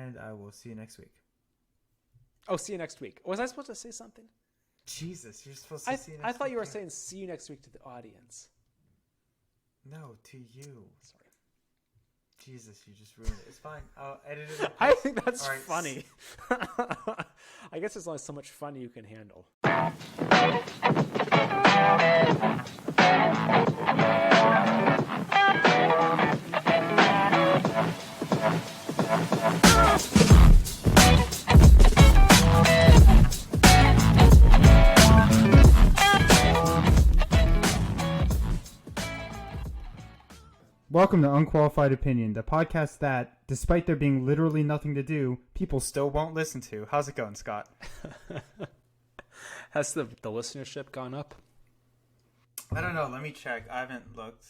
and I will see you next week. Oh, see you next week. Was I supposed to say something? Jesus, you're supposed to see you next week. I thought you were saying see you next week to the audience. No, to you. Sorry. Jesus, you just ruined it. It's fine. I'll edit it. I think that's funny. I guess there's only so much fun you can handle. Welcome to Unqualified Opinion, the podcast that, despite there being literally nothing to do, people still won't listen to. How's it going, Scott? Has the listenership gone up? I don't know. Let me check. I haven't looked.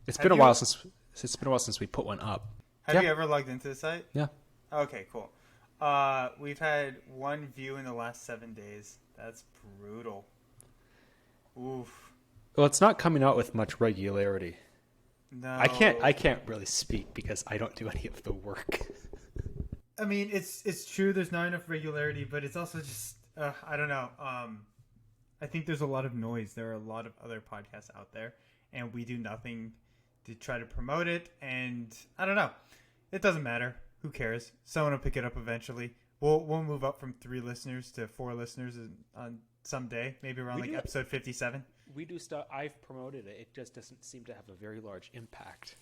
It's been a while since we put one up. Have you ever logged into the site? Yeah. Okay, cool. We've had one view in the last 7 days. That's brutal. Oof. Well, it's not coming out with much regularity. No. I can't really speak because I don't do any of the work. I mean, it's true there's not enough regularity, but it's also just I don't know. I think there's a lot of noise. There are a lot of other podcasts out there, and we do nothing to try to promote it, and I don't know. It doesn't matter. Who cares? Someone will pick it up eventually. We'll move up from 3 listeners to 4 listeners on some day, maybe around episode 57. We do stuff. I've promoted it. It just doesn't seem to have a very large impact.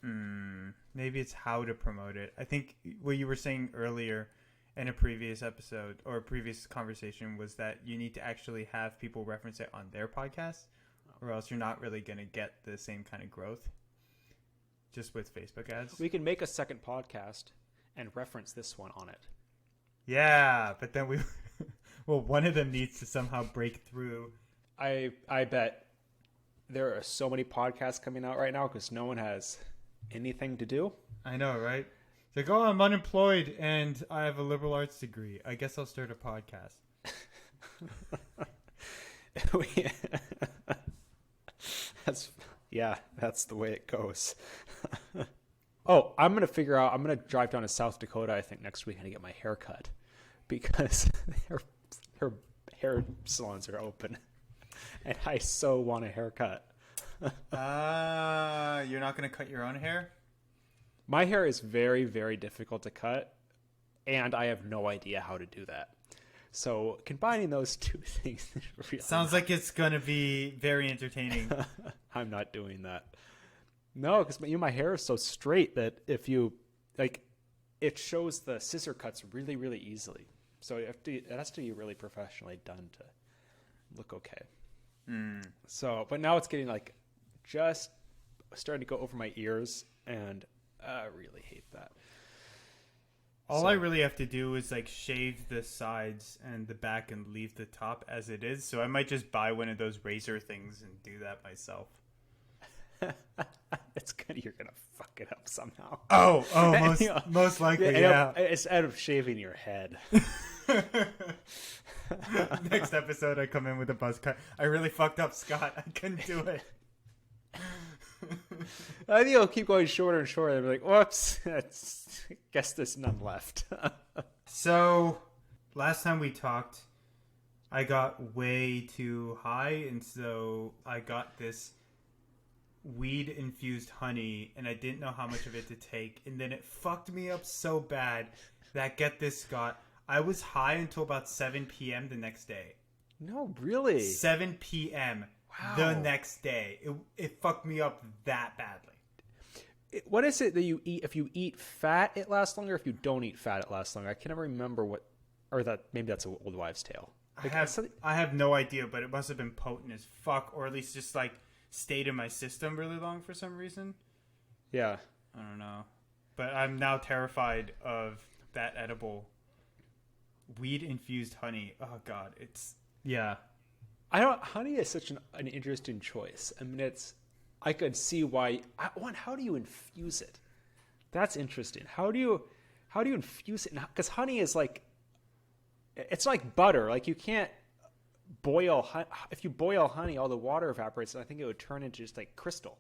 Maybe it's how to promote it. I think what you were saying earlier in a previous episode or a previous conversation was that you need to actually have people reference it on their podcast, or else you're not really going to get the same kind of growth just with Facebook ads. We can make a second podcast and reference this one on it. Yeah, but then one of them needs to somehow break through. I bet there are so many podcasts coming out right now because no one has anything to do. I know, right? It's like, I'm unemployed and I have a liberal arts degree. I guess I'll start a podcast. That's the way it goes. I'm going to drive down to South Dakota, I think, next week and get my hair cut because her hair salons are open. And I so want a haircut. You're not going to cut your own hair? My hair is very, very difficult to cut, and I have no idea how to do that. So combining those two things really sounds like it's going to be very entertaining. I'm not doing that. No, because my hair is so straight that if you it shows the scissor cuts really, really easily. So it has to be really professionally done to look okay. So, but now it's getting just starting to go over my ears, and I really hate that. All I really have to do is shave the sides and the back and leave the top as it is. So I might just buy one of those razor things and do that myself. You're gonna fuck it up somehow. Most likely, yeah. Instead of shaving your head. Next episode, I come in with a buzz cut. I really fucked up, Scott. I couldn't do it. I think it'll keep going shorter and shorter. They'll be like, whoops, guess there's none left. So, last time we talked, I got way too high, and so I got this weed-infused honey, and I didn't know how much of it to take, and then it fucked me up so bad that, get this, Scott, I was high until about 7 p.m. the next day. No, really? 7 p.m. Wow. The next day. It fucked me up that badly. What is it that you eat? If you eat fat, it lasts longer. If you don't eat fat, it lasts longer. I can never remember maybe that's an old wives' tale. I have no idea, but it must have been potent as fuck, or at least just stayed in my system really long for some reason. Yeah. I don't know. But I'm now terrified of that edible weed-infused honey. Oh, God. Yeah. Honey is such an interesting choice. I mean, I could see why. How do you infuse it? That's interesting. How do you infuse it? Because honey is it's like butter. You can't boil. If you boil honey, all the water evaporates, and I think it would turn into just crystal.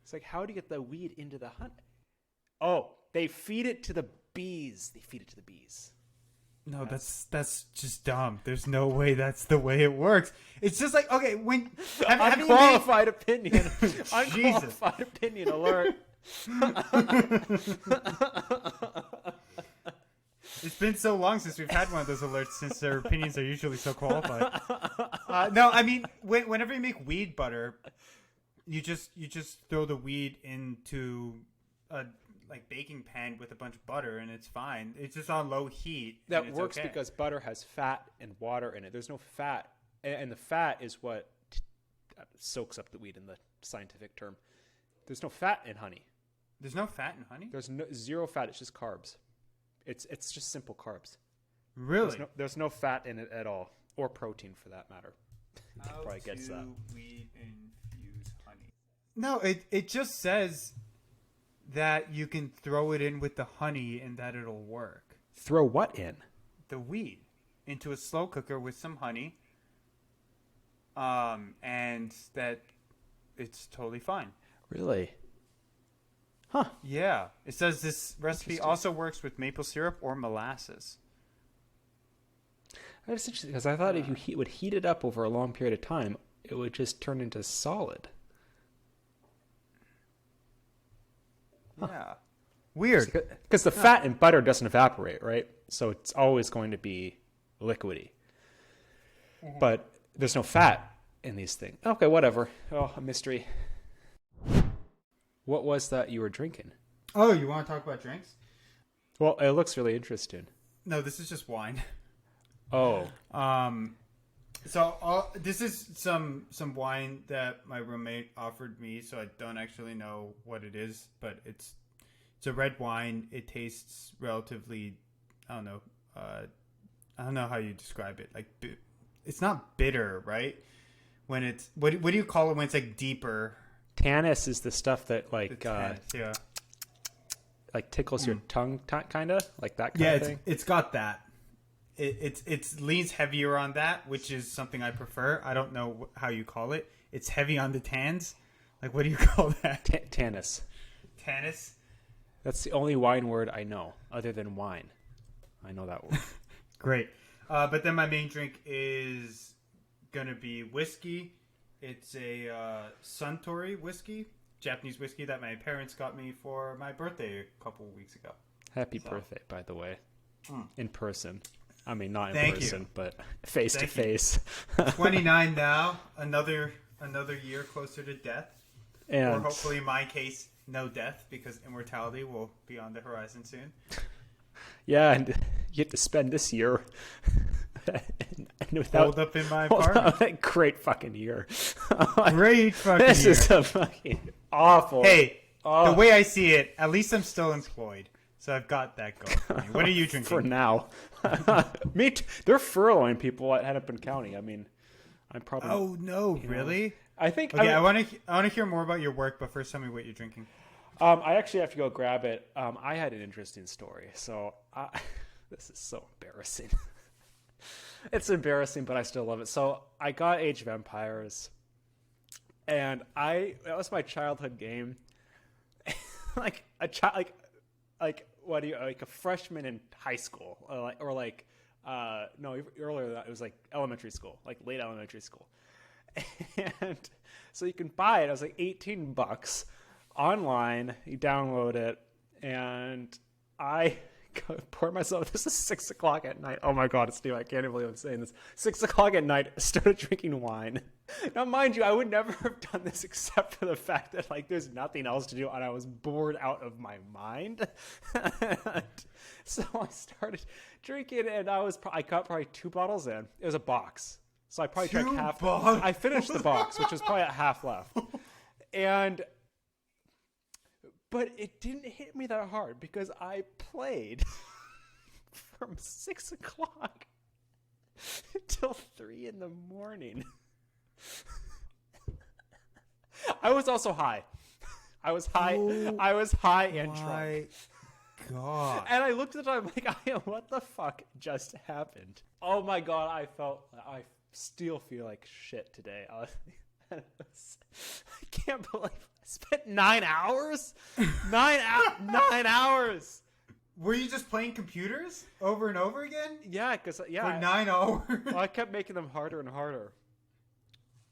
It's how do you get the weed into the honey? Oh, they feed it to the bees. They feed it to the bees. No, that's just dumb. There's no way that's the way it works. It's just like, okay, when Unqualified opinion. Unqualified opinion alert. It's been so long since we've had one of those alerts, since their opinions are usually so qualified. No, I mean, whenever you make weed butter, you just throw the weed into a like baking pan with a bunch of butter, and it's fine. It's just on low heat. That works because butter has fat and water in it. There's no fat, and the fat is what soaks up the weed in the scientific term. There's no fat in honey. There's no fat in honey? There's zero fat. It's just carbs. It's just simple carbs. Really? There's no fat in it at all, or protein for that matter. How probably gets that. Weed infuse honey? No, it just says that you can throw it in with the honey and that it'll work. Throw what in? The weed into a slow cooker with some honey, and that it's totally fine. Really? Huh. Yeah. It says this recipe also works with maple syrup or molasses. That's interesting, because I thought if you would heat it up over a long period of time, it would just turn into solid. Huh. Yeah. Weird. Because the fat in butter doesn't evaporate, right? So it's always going to be liquidy. Mm-hmm. But there's no fat in these things. Okay, whatever. Oh, a mystery. What was that you were drinking? Oh, you want to talk about drinks? Well, it looks really interesting. No, this is just wine. Oh. So this is some wine that my roommate offered me, so I don't actually know what it is, but it's a red wine. It tastes relatively, I don't know how you describe it. Like, it's not bitter, right? When it's what do you call it when it's like deeper? Tannins is the stuff that like yeah, like tickles your tongue, kind of like that kind of thing. Yeah, it's got that. It leans heavier on that, which is something I prefer. I don't know how you call it. It's heavy on the tans. Like, what do you call that? Tannins. Tannins. That's the only wine word I know other than wine. I know that word. Great. But then my main drink is gonna be whiskey. It's a Suntory whiskey, Japanese whiskey that my parents got me for my birthday a couple of weeks ago. Happy birthday, by the way. In person. I mean, not in Thank person, you. But face to face. 29 now. Another year closer to death. And or hopefully, in my case, no death, because immortality will be on the horizon soon. Yeah, and you get to spend this year holed up in my apartment. Great fucking year. Great fucking this year. This is a fucking awful. Hey, the way I see it, at least I'm still employed. So I've got that going for me. What are you drinking? For now. Me too. They're furloughing people at Hennepin County. I mean, I'm probably... Oh, no, really? Know, I think... Okay, I want to hear more about your work, but first tell me what you're drinking. I actually have to go grab it. I had an interesting story. So this is so embarrassing. It's embarrassing, but I still love it. So I got Age of Empires, and that was my childhood game. Like a child, like what do you like a freshman in high school, no, earlier than that, it was like elementary school, like late elementary school. And so you can buy it. It was like $18 online. You download it, and I poured myself. This is 6 o'clock at night. Oh my God, it's new. I can't even believe I'm saying this. 6 o'clock at night, I started drinking wine. Now, mind you, I would never have done this except for the fact that like there's nothing else to do, and I was bored out of my mind. So I started drinking, and I got probably 2 bottles in. It was a box, so I probably drank half. I finished the box, which was probably at half left, But it didn't hit me that hard because I played from 6 o'clock until 3 in the morning. I was also high. I was high. I was high and drunk. God. And I looked at it, I'm like, what the fuck just happened? Oh my God, I still feel like shit today. I can't believe I spent 9 hours. 9 hours. Were you just playing computers over and over again? Yeah, because For 9 hours? well, I kept making them harder and harder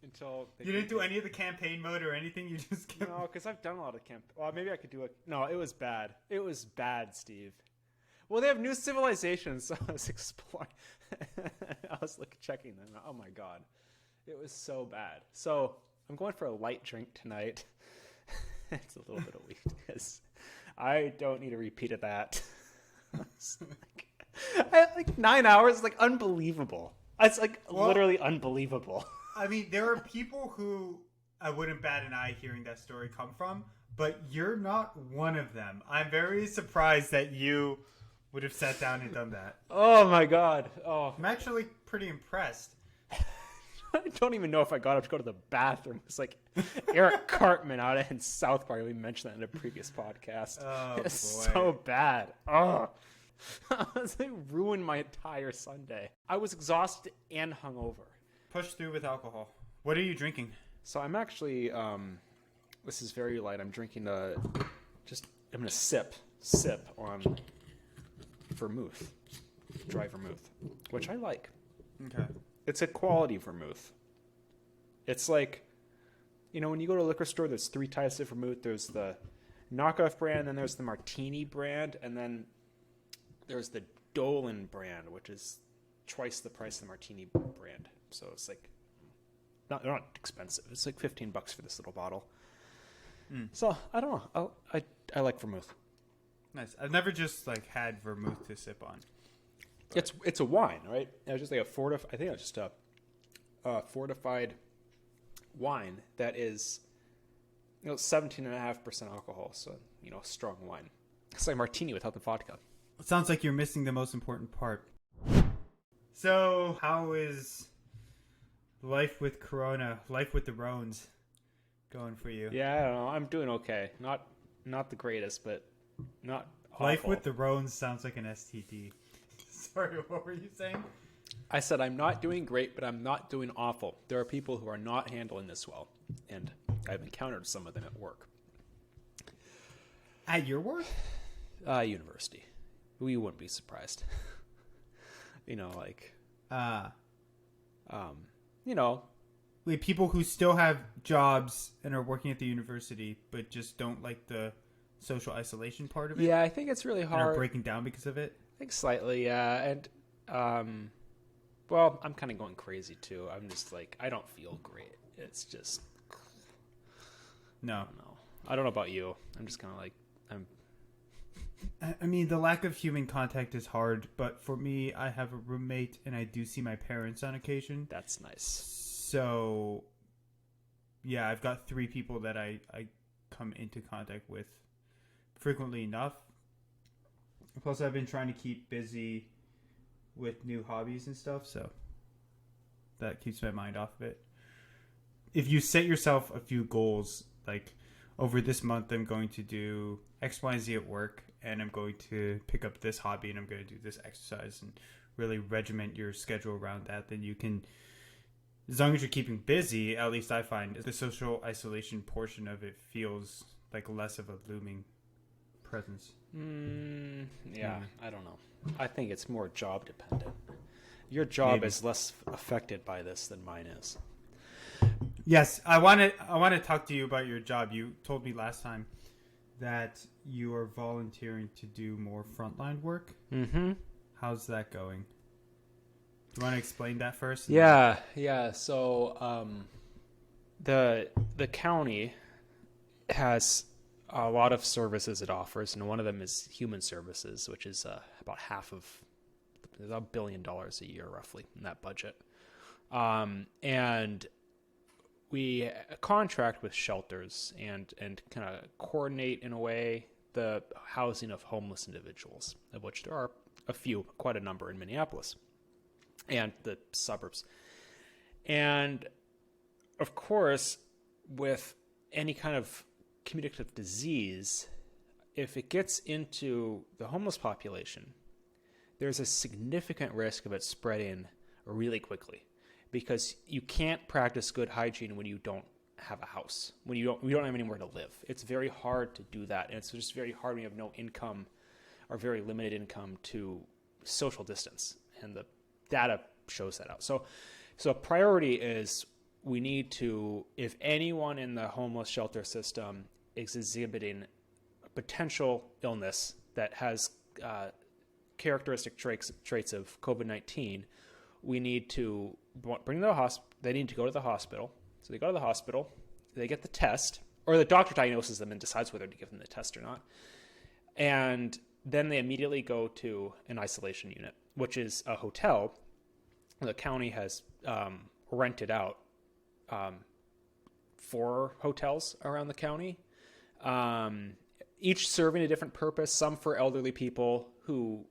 until You didn't do any of the campaign mode or anything? You just kept... No, because I've done a lot of camp. Well, maybe I could do it. No, it was bad. It was bad, Steve. Well, they have new civilizations, so I was exploring. I was checking them. Oh my god, it was so bad. So I'm going for a light drink tonight. It's a little bit of weed because I don't need a repeat of that. Like 9 hours, like unbelievable. It's like literally unbelievable. I mean, there are people who I wouldn't bat an eye hearing that story come from, but you're not one of them. I'm very surprised that you would have sat down and done that. Oh my god. Oh, I'm actually pretty impressed. I don't even know if I got up to go to the bathroom. It's like Eric Cartman out in South Park. We mentioned that in a previous podcast. Oh, it's boy. so bad. Oh, it ruined my entire Sunday. I was exhausted and hungover. Push through with alcohol. What are you drinking? So I'm actually, this is very light. I'm drinking I'm going to sip on vermouth, dry vermouth, which I like. Okay. It's a quality vermouth. It's like, when you go to a liquor store, there's 3 types of vermouth. There's the knockoff brand, then there's the martini brand, and then there's the Dolan brand, which is twice the price of the martini brand. So it's like, they're not expensive. It's like $15 for this little bottle. So I don't know. I like vermouth. Nice. I've never just had vermouth to sip on. It's a wine, right? It was just like I think it was just a fortified wine that is 17.5% alcohol. So strong wine. It's like martini without the vodka. It sounds like you're missing the most important part. So how is life with Corona, life with the Rones going for you? Yeah, I don't know. I'm doing okay. Not the greatest, but not awful. Life with the Rones sounds like an STD. Sorry, what were you saying? I said I'm not doing great, but I'm not doing awful. There are people who are not handling this well, and I've encountered some of them at work. At your work? University. We wouldn't be surprised. Wait, people who still have jobs and are working at the university, but just don't like the social isolation part of it? Yeah, I think it's really And hard. are breaking down because of it? I think slightly, yeah. And, well, I'm kind of going crazy, too. I'm just I don't feel great. It's just... No. I don't know about you. I'm just kind of I mean, the lack of human contact is hard, but for me, I have a roommate and I do see my parents on occasion. That's nice. So, yeah, I've got 3 people that I come into contact with frequently enough. Plus, I've been trying to keep busy with new hobbies and stuff, so that keeps my mind off of it. If you set yourself a few goals, over this month, I'm going to do X, Y, and Z at work, and I'm going to pick up this hobby, and I'm going to do this exercise, and really regiment your schedule around that, then you can, as long as you're keeping busy, at least I find the social isolation portion of it feels like less of a looming presence. I don't know. I think it's more job dependent. Your job is less affected by this than mine is. Yes, I want to talk to you about your job. You told me last time that you are volunteering to do more frontline work. Mm-hmm. How's that going? Do you want to explain that first? Yeah. So the county has a lot of services it offers, and one of them is human services, which is about half of $1 billion a year, roughly, in that budget. And we contract with shelters and kind of coordinate, in a way, the housing of homeless individuals, of which there are quite a number in Minneapolis and the suburbs. And, of course, with any kind of communicative disease, if it gets into the homeless population, there's a significant risk of it spreading really quickly, because you can't practice good hygiene when you don't have a house, we don't have anywhere to live. It's very hard to do that, and it's just very hard when you have no income are very limited income to social distance, and the data shows that out. So priority is we need to, if anyone in the homeless shelter system is exhibiting a potential illness that has characteristic traits of COVID-19, we need to bring them to the hospital. They need to go to the hospital. So they go to the hospital, they get the test, or the doctor diagnoses them and decides whether to give them the test or not. And then they immediately go to an isolation unit, which is a hotel the county has rented out 4 hotels around the county, each serving a different purpose. Some for elderly people who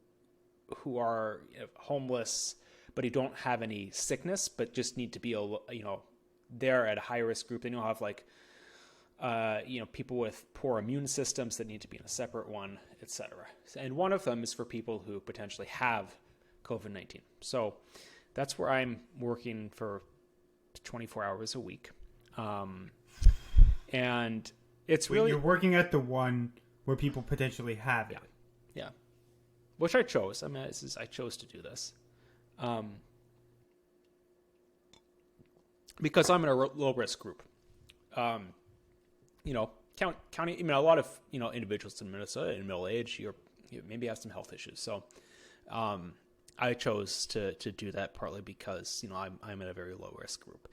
are homeless, but who don't have any sickness, but just need to be they're at a high risk group. They don't have people with poor immune systems that need to be in a separate one, etc. And one of them is for people who potentially have COVID-19. So that's where I'm working for 24 hours a week. And it's really... You're working at the one where people potentially have it. Yeah. Which I chose. I mean, I chose to do this. Because I'm in a low risk group. County, a lot of, individuals in Minnesota in middle age, you maybe have some health issues. So, I chose to do that partly because, I'm in a very low risk group.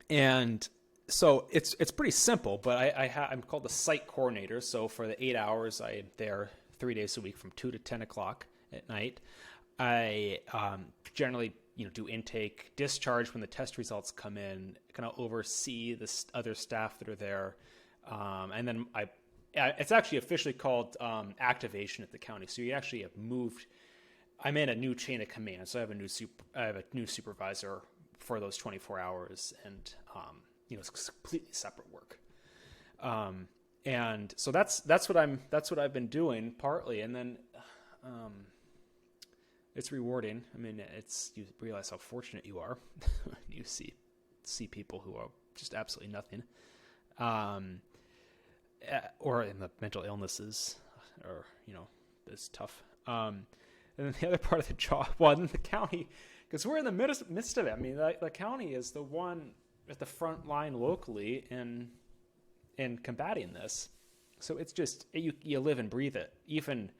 And so it's pretty simple, but I'm called the site coordinator. So for the 8 hours, I am there 3 days a week from 2 to 10 o'clock at night. I generally, do intake, discharge when the test results come in, kind of oversee the other staff that are there. And then it's actually officially called activation at the county. So you actually have moved. I'm in a new chain of command. So I have a new supervisor for those 24 hours, and it's completely separate work. And so that's what I've been doing partly, and then it's rewarding. I mean, you realize how fortunate you are. You see people who are just absolutely nothing, or in the mental illnesses, or it's tough. And then the other part of the job, in the county, because we're in the midst of it. I mean, the county is the one at the front line locally in combating this. So it's just you live and breathe it. Even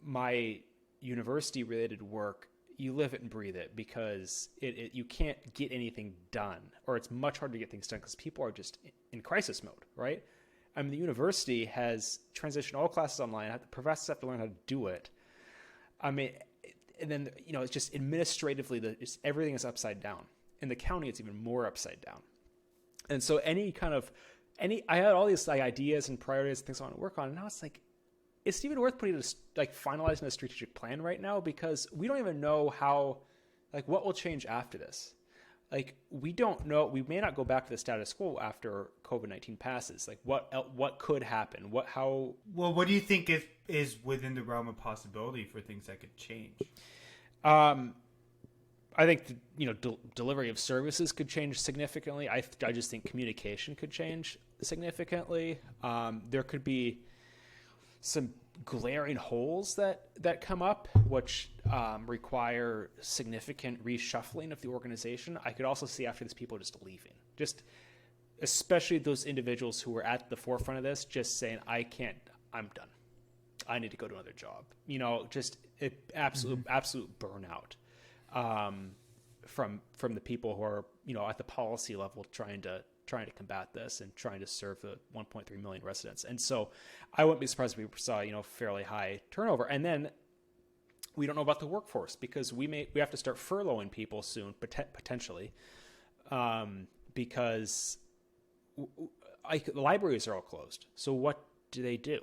my university related work, you live it and breathe it, because you can't get anything done, or it's much harder to get things done because people are just in crisis mode, right? I mean, the university has transitioned all classes online. The professors have to learn how to do it. I mean, and then, it's just administratively, everything is upside down. In the county, it's even more upside down. And so I had all these ideas and priorities and things I want to work on. And now it's like, it's even worth putting finalizing a strategic plan right now, because we don't even know what will change after this. We don't know. We may not go back to the status quo after COVID-19 passes. What could happen? Well, what do you think is within the realm of possibility for things that could change? I think delivery of services could change significantly. I just think communication could change significantly. There could be some glaring holes that come up, which require significant reshuffling of the organization. I could also see after this people just leaving, especially those individuals who were at the forefront of this, just saying, I'm done. I need to go to another job. Absolute burnout from the people who are, at the policy level trying to combat this and trying to serve the 1.3 million residents. And so I wouldn't be surprised if we saw, fairly high turnover. And then we don't know about the workforce, because we have to start furloughing people soon, potentially, because the libraries are all closed. So what do they do?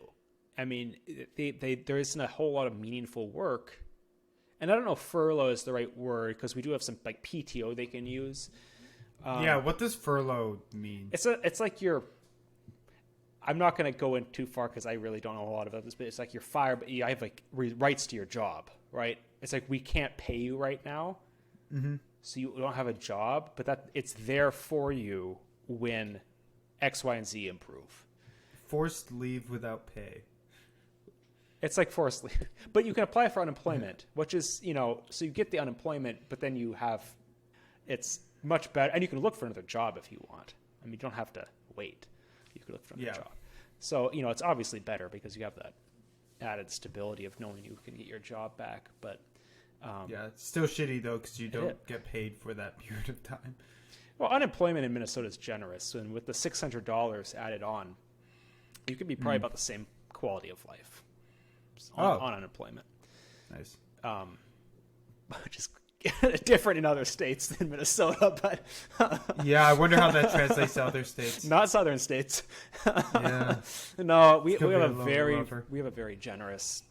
I mean, there isn't a whole lot of meaningful work. And I don't know if furlough is the right word, because we do have some PTO they can use. What does furlough mean? It's like I'm not going to go in too far because I really don't know a lot about this, but it's like you're fired, but you have rights to your job, right? It's like, we can't pay you right now. Mm-hmm. So you don't have a job, but it's there for you when X, Y, and Z improve. forced leave without pay. It's like forced leave, but you can apply for unemployment, which is, so you get the unemployment, but then it's much better, and you can look for another job if you want. I mean, you don't have to wait. You can look for another job. So, it's obviously better because you have that added stability of knowing you can get your job back. But it's still shitty though because you don't get paid for that period of time. Well, unemployment in Minnesota is generous, and with the $600 added on, you could be probably about the same quality of life on unemployment. Nice. Which is different in other states than Minnesota, but I wonder how that translates to other states. Not southern states. Yeah. No, we have a very generous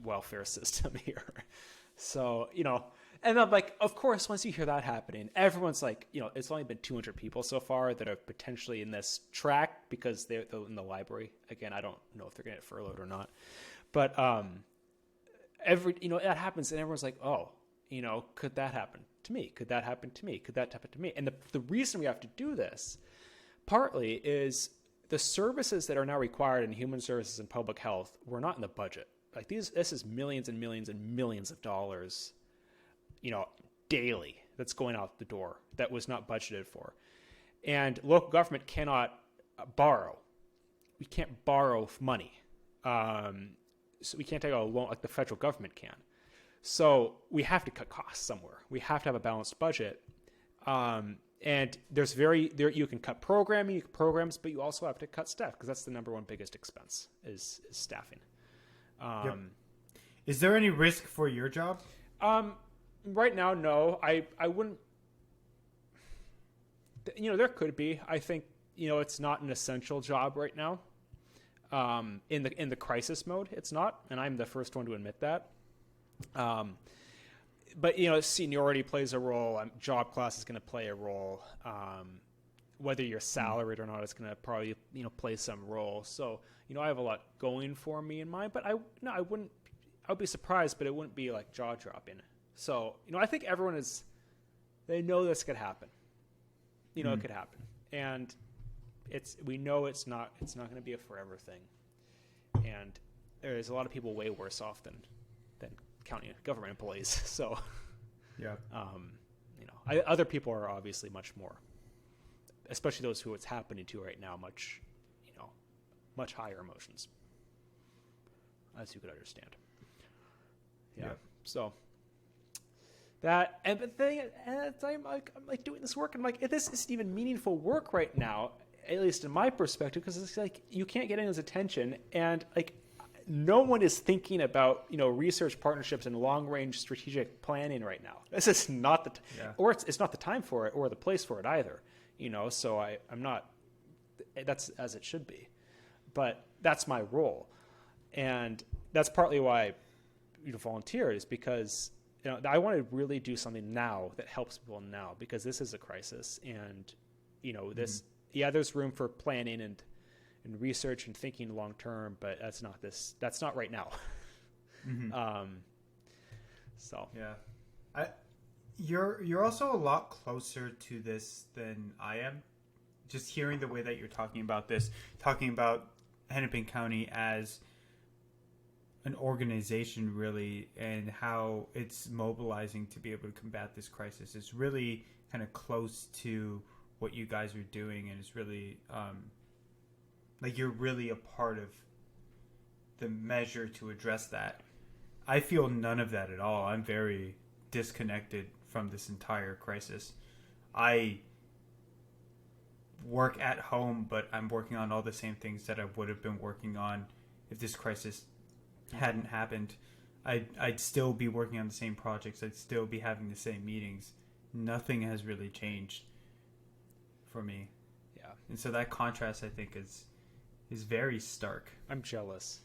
welfare system here. So, and then, like, of course, once you hear that happening, everyone's like, it's only been 200 people so far that are potentially in this track because they're in the library. Again, I don't know if they're going to get furloughed or not. But that happens, and everyone's like, oh, could that happen to me? Could that happen to me? Could that happen to me? And the reason we have to do this, partly, is the services that are now required in human services and public health were not in the budget. Like this is millions and millions and millions of dollars, daily that's going out the door that was not budgeted for. And local government cannot borrow. We can't borrow money. So we can't take out a loan like the federal government can. So we have to cut costs somewhere. We have to have a balanced budget. And you can cut programs, but you also have to cut staff because that's the number one biggest expense is staffing. Is there any risk for your job? Right now, no. I wouldn't. There could be. I think it's not an essential job right now. In the crisis mode, it's not, and I'm the first one to admit that. But seniority plays a role. Job class is going to play a role. Whether you're salaried or not is going to probably play some role. So I have a lot going for me in mind. But I wouldn't. I would be surprised, but it wouldn't be like jaw dropping. So I think everyone they know this could happen. It could happen, and we know it's not going to be a forever thing, and there's a lot of people way worse off than county government employees. So other people are obviously much more, especially those who it's happening to right now, much higher emotions, as you could understand. So that, and the thing, and I'm like doing this work, and I'm like, this isn't even meaningful work right now, at least in my perspective, because it's like you can't get anyone's attention, and like no one is thinking about research partnerships and long range strategic planning right now. This is not or it's not the time for it or the place for it either. So I'm not. That's as it should be, but that's my role, and that's partly why I volunteered, is because I want to really do something now that helps people now, because this is a crisis, and this. Yeah, there's room for planning and research and thinking long term, but that's not right now. So you're also a lot closer to this than I am. Just hearing the way that you're talking about Hennepin County as an organization, really, and how it's mobilizing to be able to combat this crisis is really kind of close to what you guys are doing, and it's really like you're really a part of the measure to address that. I feel none of that at all. I'm very disconnected from this entire crisis. I work at home, but I'm working on all the same things that I would have been working on if this crisis hadn't happened. I'd still be working on the same projects. I'd still be having the same meetings. Nothing has really changed for me. Yeah. And so that contrast, I think, is very stark. I'm jealous.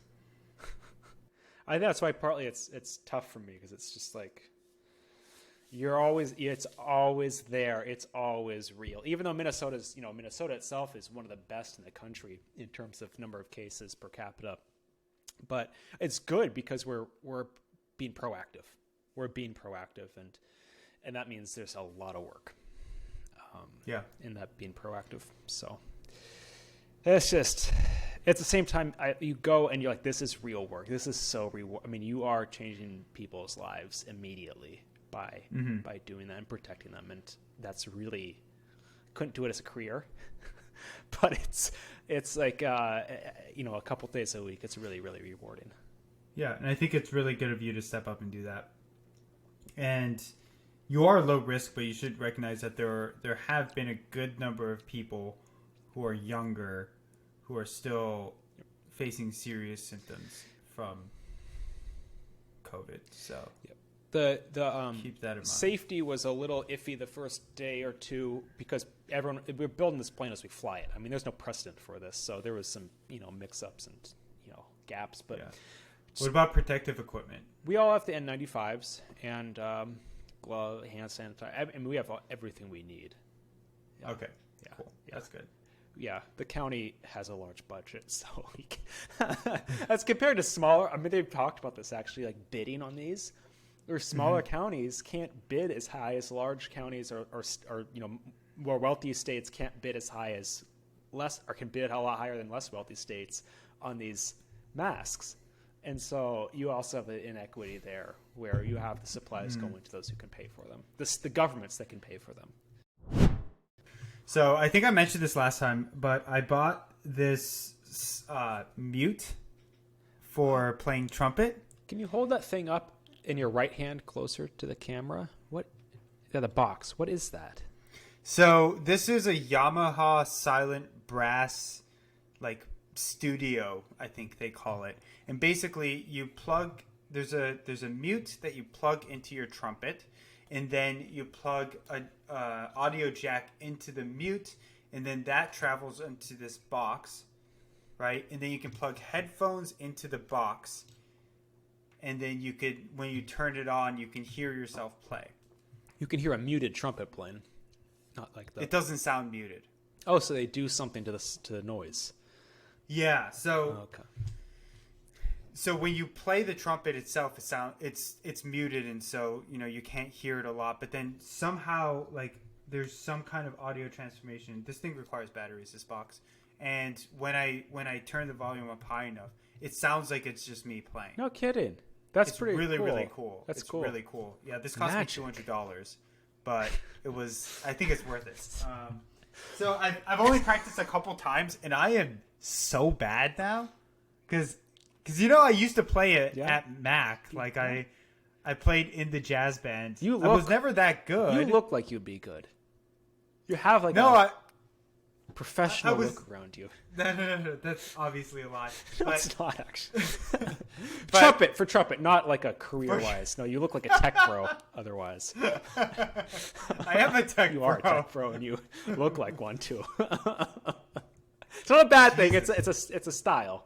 I think that's why partly it's tough for me, because it's just like it's always there, it's always real. Even though Minnesota itself is one of the best in the country in terms of number of cases per capita, but it's good because we're being proactive. We're being proactive, and that means there's a lot of work. In that being proactive. So it's just, at the same time, you go and you're like, this is real work. This is so reward. I mean, you are changing people's lives immediately by doing that and protecting them, and that's really couldn't do it as a career, but it's like you know, a couple days a week. It's really really rewarding. Yeah, and I think it's really good of you to step up and do that. And you are low risk, but you should recognize that there have been a good number of people who are younger who are still facing serious symptoms from COVID. So the keep that in mind. Safety was a little iffy the first day or two because we're building this plane as we fly it. I mean, there's no precedent for this, so there was some mix-ups and gaps. But what about protective equipment? We all have the N95s and glove, hand sanitizer. I mean, we have everything we need. Yeah. Okay, yeah, cool. yeah. That's good. Yeah, the county has a large budget, so as compared to smaller. I mean, they've talked about this actually, like bidding on these. Or smaller counties can't bid as high as large counties, or more wealthy states can't bid as high as less, or can bid a lot higher than less wealthy states on these masks. And so you also have the inequity there, where you have the supplies going to those who can pay for them. The governments that can pay for them. So I think I mentioned this last time, but I bought this mute for playing trumpet. Can you hold that thing up in your right hand closer to the camera? What? Yeah, the box. What is that? So this is a Yamaha silent brass, like studio, I think they call it. And basically, you plug. There's a mute that you plug into your trumpet. And then you plug an audio jack into the mute, and then that travels into this box, right? And then you can plug headphones into the box, and then you could, when you turn it on, you can hear yourself play. You can hear a muted trumpet playing, not like that. It doesn't sound muted. Oh, so they do something to the noise. Yeah. So. Okay. So when you play the trumpet itself, it's muted, and so you can't hear it a lot. But then somehow, like, there's some kind of audio transformation. This thing requires batteries, this box, and when I turn the volume up high enough, it sounds like it's just me playing. No kidding. That's it's pretty really cool. Really cool. That's it's cool. Really cool. Yeah, this cost me $200, but it was. I think it's worth it. So I've only practiced a couple times, and I am so bad now, because I used to play it at Mac. Like I played in the jazz band. I was never that good. You look like you'd be good. You have like professional look around you. No. That's obviously a lie. No, it's not actually. Trumpet, not like a career-wise. No, you look like a tech pro otherwise. I am a tech pro. You are a tech pro, and you look like one too. It's not a bad thing. It's a style.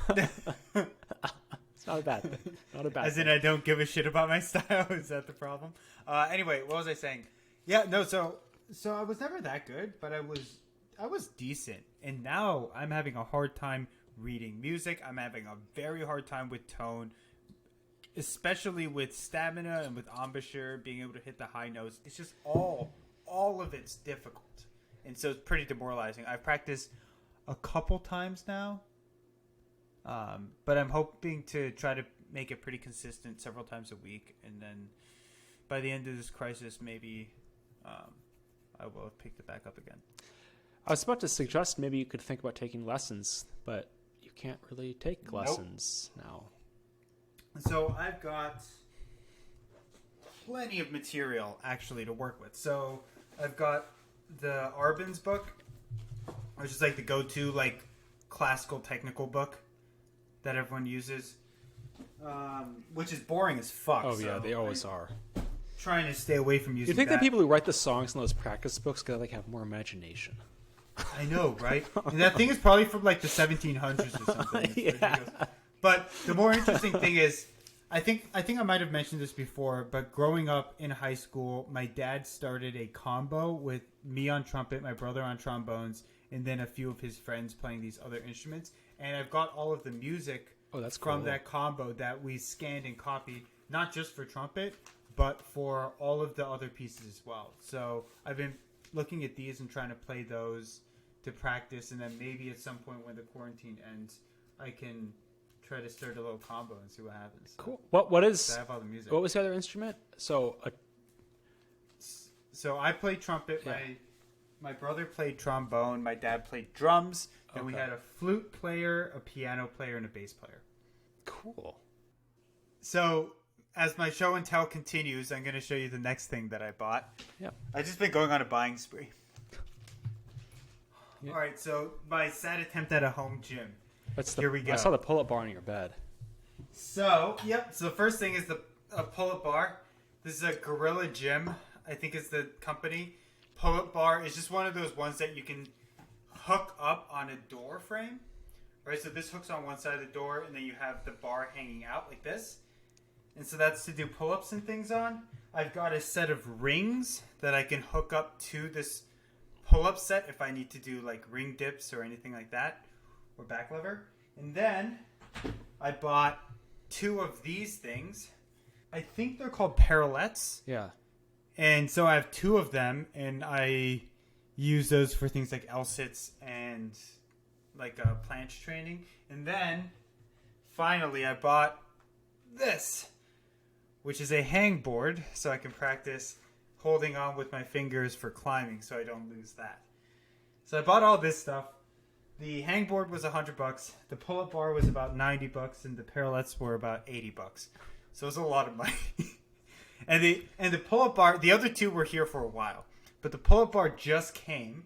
It's not a bad thing. Not a bad As thing. in, I don't give a shit about my style. Is that the problem? Anyway, what was I saying? Yeah, no. So I was never that good, but I was decent, and now I'm having a hard time reading music. I'm having a very hard time with tone, especially with stamina and with embouchure, being able to hit the high notes. It's just all of it's difficult, and so it's pretty demoralizing. I've practiced a couple times now. But I'm hoping to try to make it pretty consistent several times a week. And then by the end of this crisis, maybe I will have picked it back up again. I was about to suggest maybe you could think about taking lessons, but you can't really take lessons now. So I've got plenty of material, actually, to work with. So I've got the Arbin's book, which is like the go-to like classical technical book that everyone uses, which is boring as fuck. Oh, yeah, they always are. Trying to stay away from using You think that people who write the songs in those practice books gotta like have more imagination? I know, right? And that thing is probably from like the 1700s or something. Yeah. But the more interesting thing is, I think I might have mentioned this before, but growing up in high school, my dad started a combo with me on trumpet, my brother on trombones, and then a few of his friends playing these other instruments. And I've got all of the music from that combo that we scanned and copied, not just for trumpet, but for all of the other pieces as well. So I've been looking at these and trying to play those to practice, and then maybe at some point when the quarantine ends, I can try to start a little combo and see what happens. So, Cool. What is? so I have all the music. What was the other instrument? So So I played trumpet. Yeah. My brother played trombone. My dad played drums. And we Okay. had a flute player, a piano player, and a bass player. cool. So as my show and tell continues, I'm going to show you the next thing that I bought. Yeah. I've just been going on a buying spree. Yeah. All right, so my sad attempt at a home gym. Here we go. I saw the pull-up bar on your bed. So, yep. So the first thing is the pull-up bar. This is a Gorilla Gym. I think it's the company. Pull-up bar is just one of those ones that you can hook up on a door frame. Right, so this hooks on one side of the door, and then you have the bar hanging out like this. And so that's to do pull-ups and things on. I've got a set of rings that I can hook up to this pull-up set if I need to do like ring dips or anything like that, or back lever. And then I bought 2 of these things. I think they're called parallettes. Yeah. And so I have 2 of them, and I use those for things like L-sits and like planche training. And then finally I bought this, which is a hangboard, so I can practice holding on with my fingers for climbing so I don't lose that. So I bought all this stuff. The hangboard was $100. The pull-up bar was about $90, and the parallettes were about $80. So it was a lot of money. and the pull-up bar, the other 2 were here for a while, but the pull-up bar just came.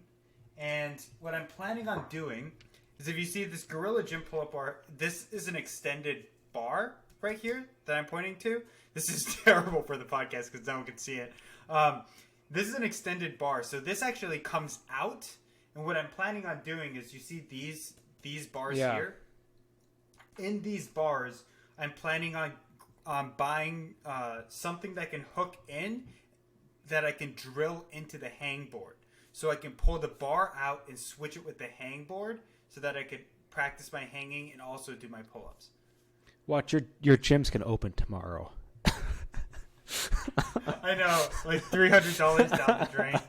And what I'm planning on doing is, if you see this Gorilla Gym pull-up bar, this is an extended bar right here that I'm pointing to. This is terrible for the podcast because no one can see it. This is an extended bar, so this actually comes out. And what I'm planning on doing is, you see these bars here? In these bars, I'm planning on buying something that can hook in that I can drill into the hangboard. So I can pull the bar out and switch it with the hangboard so that I could practice my hanging and also do my pull-ups. Watch, your gyms can open tomorrow. I know, like $300 down the drain.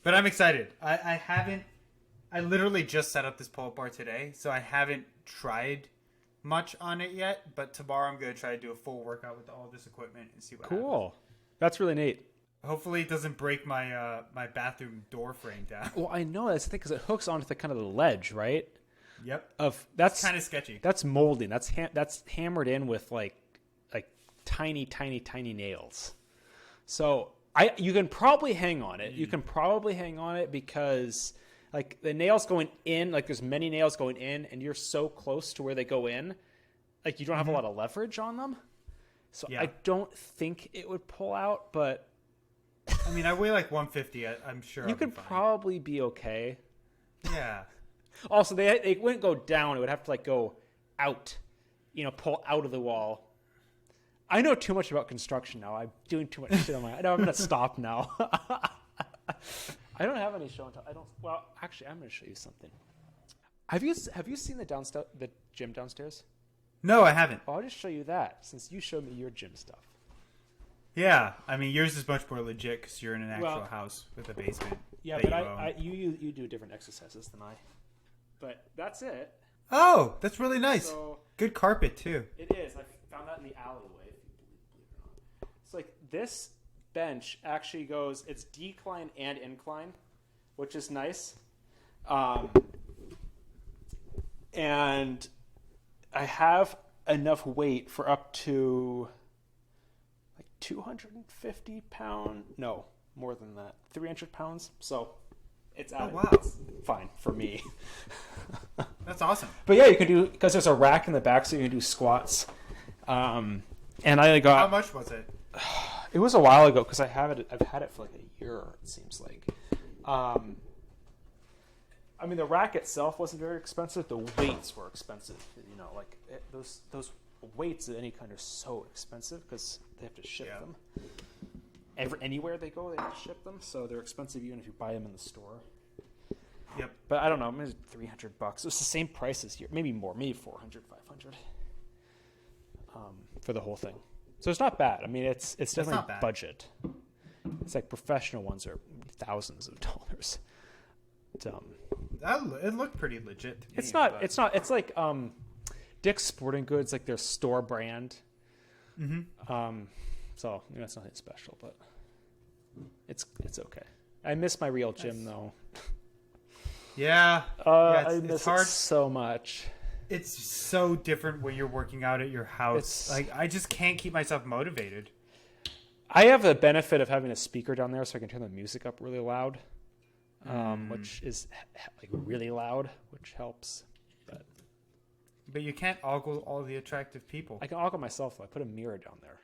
But I'm excited. I literally just set up this pull-up bar today, so I haven't tried much on it yet. But tomorrow I'm going to try to do a full workout with all this equipment and see what happens. Cool. That's really neat. Hopefully it doesn't break my my bathroom door frame down. Well, I know that's the thing, because it hooks onto the kind of the ledge, right? Yep. That's kind of sketchy. That's molding. That's hammered in with like tiny nails. So you can probably hang on it. You can probably hang on it because like the nails going in, like there's many nails going in, and you're so close to where they go in, like you don't have a lot of leverage on them. So I don't think it would pull out, but I mean, I weigh like 150. I'm sure you could probably be okay. Yeah. Also, they wouldn't go down. It would have to like go out, pull out of the wall. I know too much about construction now. I'm doing too much shit on my. I know I'm gonna stop now. I don't have any show and tell. Well, actually, I'm gonna show you something. Have you seen the gym downstairs? No, I haven't. I'll just show you that since you showed me your gym stuff. Yeah, I mean, yours is much more legit because you're in an actual house with a basement. Yeah, but you do different exercises than I. But that's it. Oh, that's really nice. So, good carpet too. It is. I found that in the alleyway. If you believe it or not. It's like this bench actually goes. It's decline and incline, which is nice. And I have enough weight for up to 250 pound. No, more than that. 300 pounds. So it's out. Oh, wow. It's fine for me. That's awesome. But yeah, you can do, because there's a rack in the back, so you can do squats. And I got. How much was it? It was a while ago because I've had it for like a year. It seems like. I mean, the rack itself wasn't very expensive. The weights were expensive. Those weights of any kind are so expensive because they have to ship them. Anywhere they go, they have to ship them, so they're expensive even if you buy them in the store. Yep. But I don't know, maybe $300. It was the same price as here, maybe more, maybe 400, 500 for the whole thing. So it's not bad. I mean, it's definitely not bad. budget. It's like professional ones are thousands of dollars. It looked pretty legit to me. It's not. It's not. It's like Dick's Sporting Goods, like their store brand. So it's nothing special, but it's okay. I miss my real gym though. Yeah, I miss it's hard. it so much. It's so different when you're working out at your house. I just can't keep myself motivated. I have the benefit of having a speaker down there, so I can turn the music up really loud, which is like really loud, which helps. But you can't ogle all the attractive people. I can ogle myself though. I put a mirror down there.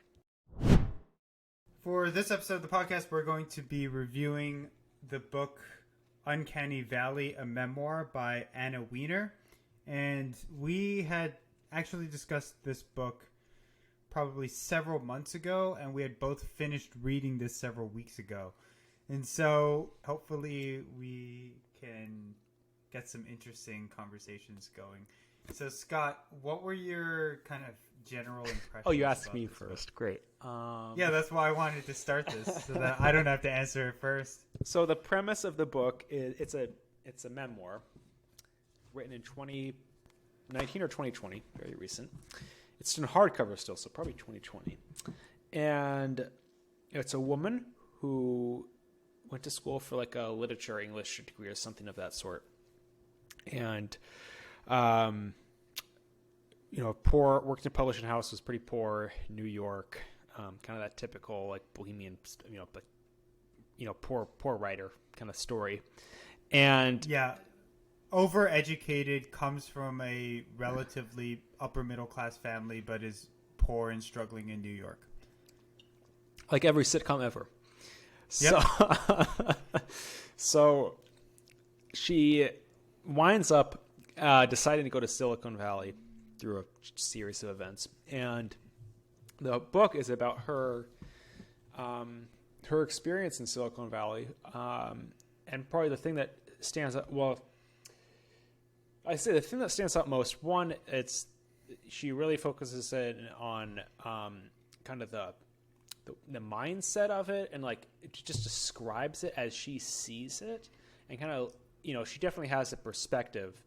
For this episode of the podcast, we're going to be reviewing the book Uncanny Valley, a memoir by Anna Wiener. And we had actually discussed this book probably several months ago, and we had both finished reading this several weeks ago. And so hopefully we can get some interesting conversations going. So Scott, what were your kind of general impressions? Oh, you asked me first. Book? Great. Yeah, that's why I wanted to start this, so that I don't have to answer it first. So the premise of the book is it's a memoir written in 2019 or 2020, very recent. It's in hardcover still, so probably 2020. And it's a woman who went to school for like a literature English degree or something of that sort. And poor, worked in a publishing house, was pretty poor, New York, kind of that typical like bohemian, poor writer kind of story. And yeah, overeducated, comes from a relatively upper middle class family, but is poor and struggling in New York. Like every sitcom ever. Yep. So she winds up deciding to go to Silicon Valley through a series of events, and the book is about her experience in Silicon Valley, and probably the thing that stands out. Well, I say the thing that stands out most. One, she really focuses on kind of the mindset of it, and like it just describes it as she sees it, and kind of she definitely has a perspective.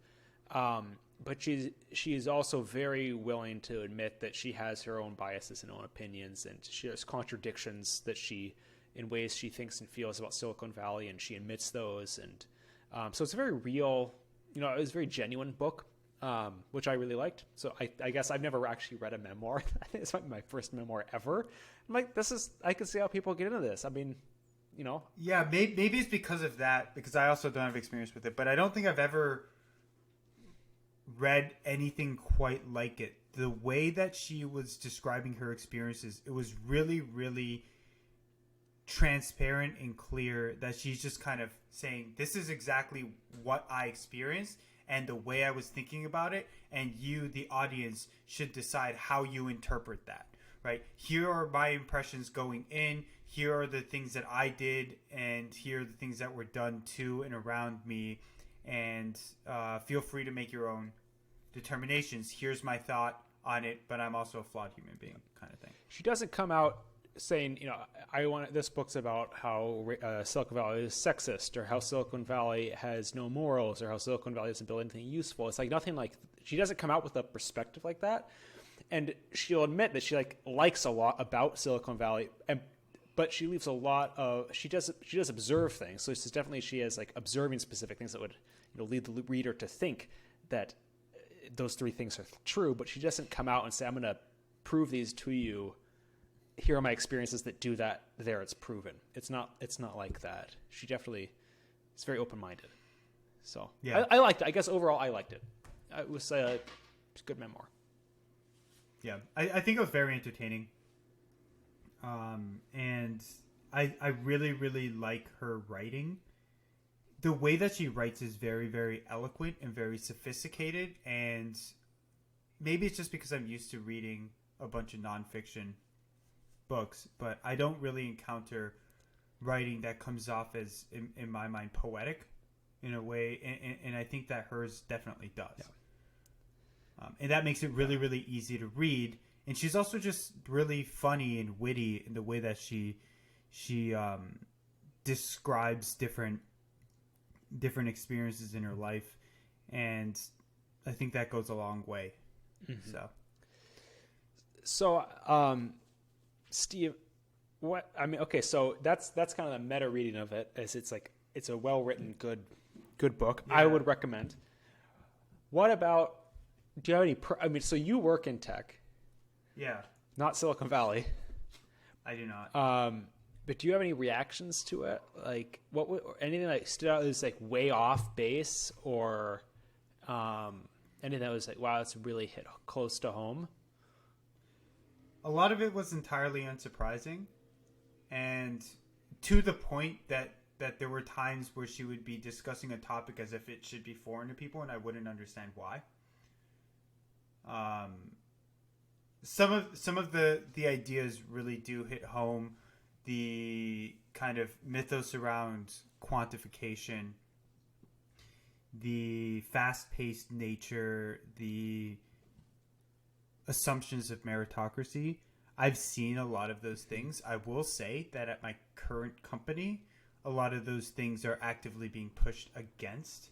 But she is also very willing to admit that she has her own biases and own opinions, and she has contradictions in ways she thinks and feels about Silicon Valley, and she admits those. And so it's a very real, it was a very genuine book, which I really liked. So I guess I've never actually read a memoir. It's my first memoir ever. I'm like, I can see how people get into this. I mean, Yeah, maybe it's because of that, because I also don't have experience with it, but I don't think I've ever read anything quite like it. The way that she was describing her experiences, it was really, really transparent and clear that she's just kind of saying, this is exactly what I experienced and the way I was thinking about it, and you, the audience, should decide how you interpret that, right? Here are my impressions going in, here are the things that I did, and here are the things that were done to and around me, and feel free to make your own determinations. Here's my thought on it, but I'm also a flawed human being, kind of thing. She doesn't come out saying, this book's about how Silicon Valley is sexist, or how Silicon Valley has no morals, or how Silicon Valley doesn't build anything useful. It's like nothing like, she doesn't come out with a perspective like that. And she'll admit that she likes a lot about Silicon Valley, but she leaves a lot of, she does observe things. So it's definitely, she is like observing specific things that would lead the reader to think that those three things are true, but she doesn't come out and say, I'm going to prove these to you. Here are my experiences that do that. There, it's proven. It's not like that. She definitely is very open-minded. So yeah, I liked it. I guess overall I liked it. It was a good memoir. Yeah, I think it was very entertaining. And I really, really like her writing. The way that she writes is very, very eloquent and very sophisticated. And maybe it's just because I'm used to reading a bunch of nonfiction books, but I don't really encounter writing that comes off as, in my mind, poetic in a way. And I think that hers definitely does. Yeah. And that makes it really, really easy to read. And she's also just really funny and witty in the way that she she describes different experiences in her life, and I think that goes a long way. Mm-hmm. So, Steve, what I mean, okay, so that's kind of the meta reading of it. Is it's a well written, good book. Yeah. I would recommend. What about? Do you have any? I mean, so you work in tech. Yeah. Not Silicon Valley. I do not. But do you have any reactions to it? Like, anything that stood out as like way off base, or anything that was like, wow, it's really hit close to home? A lot of it was entirely unsurprising, and to the point that there were times where she would be discussing a topic as if it should be foreign to people, and I wouldn't understand why. Some of the ideas really do hit home. The kind of mythos around quantification, the fast-paced nature, the assumptions of meritocracy. I've seen a lot of those things. I will say that at my current company, a lot of those things are actively being pushed against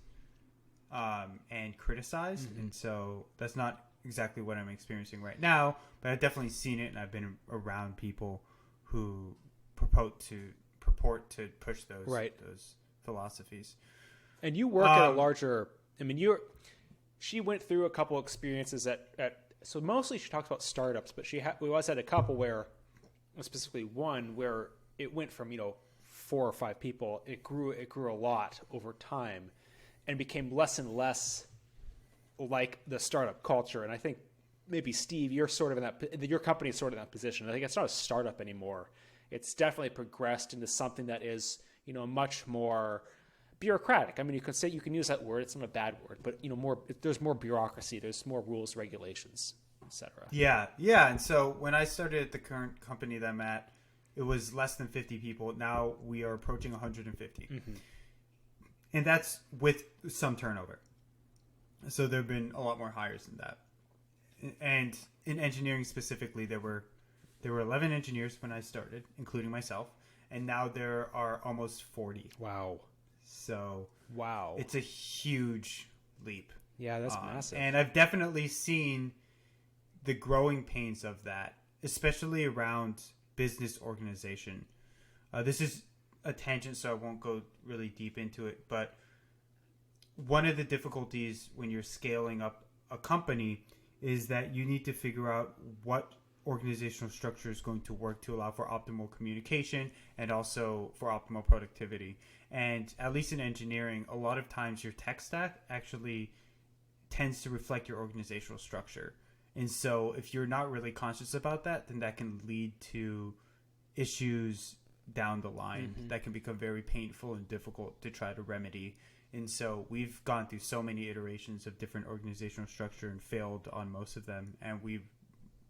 and criticized. Mm-hmm. And so that's not exactly what I'm experiencing right now, but I've definitely seen it, and I've been around people who purport to push those philosophies. And you work at a larger, I mean, she went through a couple experiences at so mostly she talks about startups, but we always had a couple where, specifically one where it went from 4 or 5 people, it grew a lot over time, and became less and less like the startup culture. And I think maybe Steve, you're sort of in that, your company is sort of in that position. I think it's not a startup anymore. It's definitely progressed into something that is, much more bureaucratic. I mean, you can use that word. It's not a bad word, but there's more bureaucracy. There's more rules, regulations, etc. Yeah. And so when I started at the current company that I'm at, it was less than 50 people. Now we are approaching 150, mm-hmm. and that's with some turnover. So there have been a lot more hires than that. And in engineering specifically, there were 11 engineers when I started, including myself, and now there are almost 40. Wow. So wow, it's a huge leap. Yeah, that's massive. And I've definitely seen the growing pains of that, especially around business organization. This is a tangent, so I won't go really deep into it, but one of the difficulties when you're scaling up a company is that you need to figure out what organizational structure is going to work to allow for optimal communication and also for optimal productivity. And at least in engineering, a lot of times your tech stack actually tends to reflect your organizational structure. And so if you're not really conscious about that, then that can lead to issues down the line, mm-hmm. that can become very painful and difficult to try to remedy. And so we've gone through so many iterations of different organizational structure and failed on most of them. And we've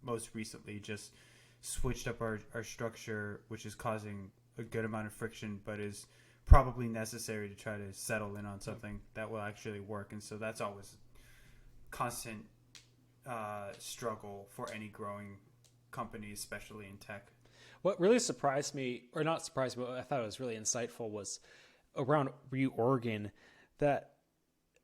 most recently just switched up our structure, which is causing a good amount of friction, but is probably necessary to try to settle in on something that will actually work. And so that's always constant struggle for any growing company, especially in tech. What really surprised me, or not surprised me, but I thought it was really insightful, was around reorging that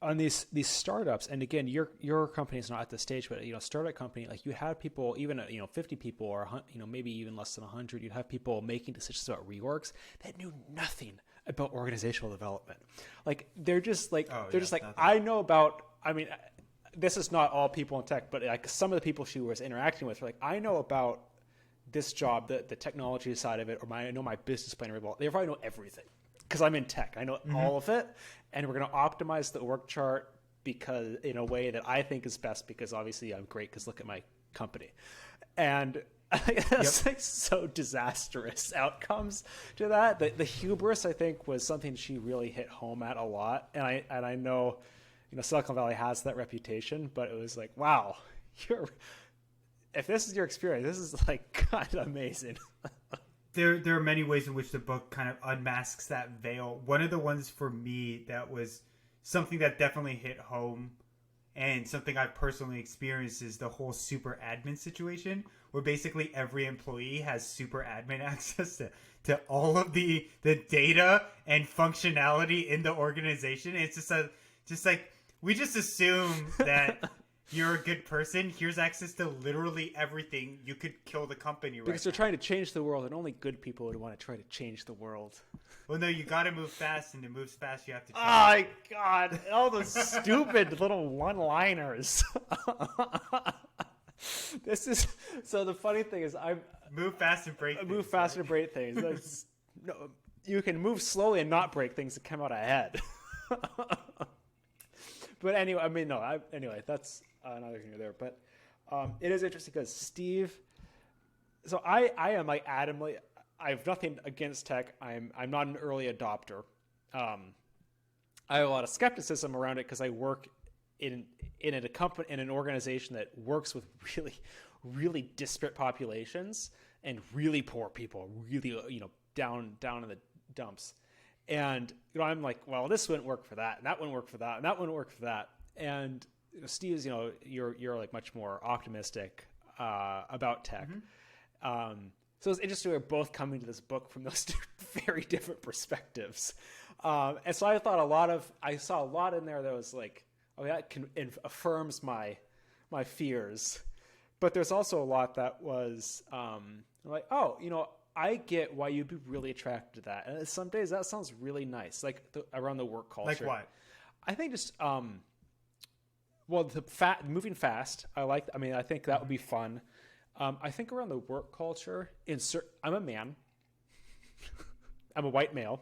on these startups. And again, your company is not at this stage, but startup company, like you had people, even 50 people or maybe even less than 100, you'd have people making decisions about reorgs that knew nothing about organizational development. Like they're just like I know about. I mean, this is not all people in tech, but like some of the people she was interacting with were like, I know about this job, the technology side of it, or I know my business plan. They probably know everything because I'm in tech. I know mm-hmm. all of it, and we're going to optimize the org chart because in a way that I think is best. Because obviously I'm great. Because look at my company, and that's like so disastrous outcomes to that. The hubris, I think, was something she really hit home at a lot, and I know, Silicon Valley has that reputation, but it was like, wow, if this is your experience, this is like kind of amazing. There are many ways in which the book kind of unmasks that veil. One of the ones for me that was something that definitely hit home And something I've personally experienced is the whole super admin situation, where basically every employee has super admin access to all of the data and functionality in the organization. It's just like we just assume that you're a good person. Here's access to literally everything. You could kill the company because they're trying to change the world, and only good people would want to try to change the world. Well, no, you got to move fast, and to move fast, you have to. Oh my god! All those stupid little one-liners. This is so. The funny thing is, I move fast and break. Move fast and break things. No, you can move slowly and not break things that come out ahead. But anyway, I mean, no. Anyway, that's another thing there. But it is interesting because Steve. So I am like adamantly. I have nothing against tech. I'm not an early adopter. I have a lot of skepticism around it because I work in a company, in an organization that works with really disparate populations and really poor people, really down in the dumps. And I'm like, well, this wouldn't work for that, and that wouldn't work for that, and that wouldn't work for that. And Steve's, you're like much more optimistic about tech. Mm-hmm. So it's interesting we're both coming to this book from those two very different perspectives. And so I saw a lot in there that was like, oh, that affirms my fears. But there's also a lot that was like, oh, I get why you'd be really attracted to that. And some days that sounds really nice, like around the work culture. Like what? I think just, moving fast. I think that would be fun. I think around the work culture, I'm a man. I'm a white male.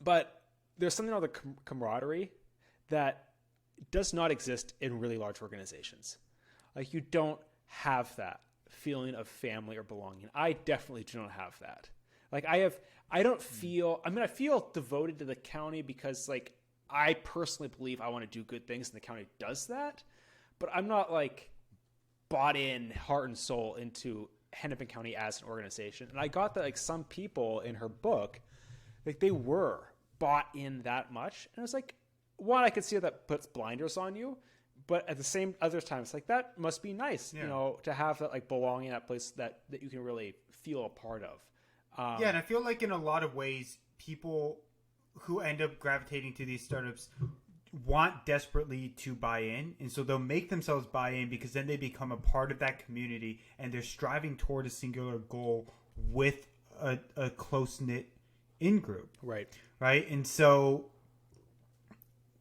But there's something about the camaraderie that does not exist in really large organizations. Like, you don't have that feeling of family or belonging. I definitely do not have that. Like, I feel devoted to the county because, like, I personally believe I want to do good things and the county does that. But I'm not, like, bought in heart and soul into Hennepin County as an organization. And I got that, like, some people in her book, like, they were bought in that much. And it's like, one, I could see that puts blinders on you, but at the same other times, like, that must be nice, to have that, like, belonging, that place that you can really feel a part of. And I feel like in a lot of ways, people who end up gravitating to these startups want desperately to buy in, and so they'll make themselves buy in because then they become a part of that community and they're striving toward a singular goal with a close-knit in-group. Right. And so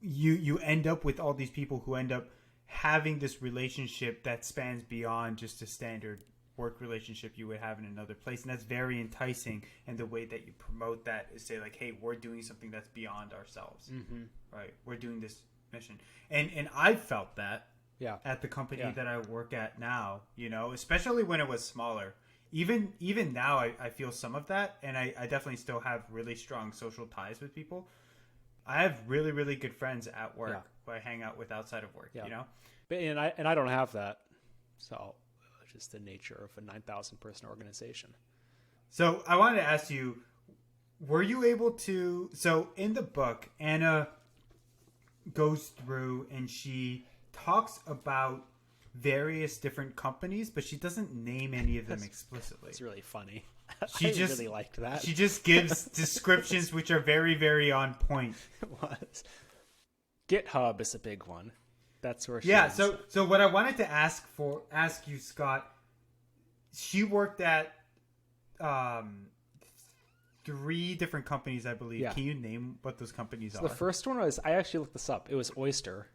you end up with all these people who end up having this relationship that spans beyond just a standard work relationship you would have in another place, and that's very enticing. And the way that you promote that is say, like, hey, we're doing something that's beyond ourselves. Mm-hmm. Right, we're doing this mission, and I felt that at the company that I work at now, especially when it was smaller. Even now I feel some of that, and I definitely still have really strong social ties with people. I have really, really good friends at work who I hang out with outside of work, But, and I don't have that, so just the nature of a 9,000 person organization. So I wanted to ask you, were you able to, so in the book, Anna goes through and she talks about various different companies, but she doesn't name any of them explicitly. It's really funny. She really liked that. She just gives descriptions which are very, very on point. It was. GitHub is a big one. That's where she is. So what I wanted to ask you, Scott, she worked at 3 different companies, I believe. Yeah. Can you name what those companies are? The first one was, I actually looked this up. It was Oyster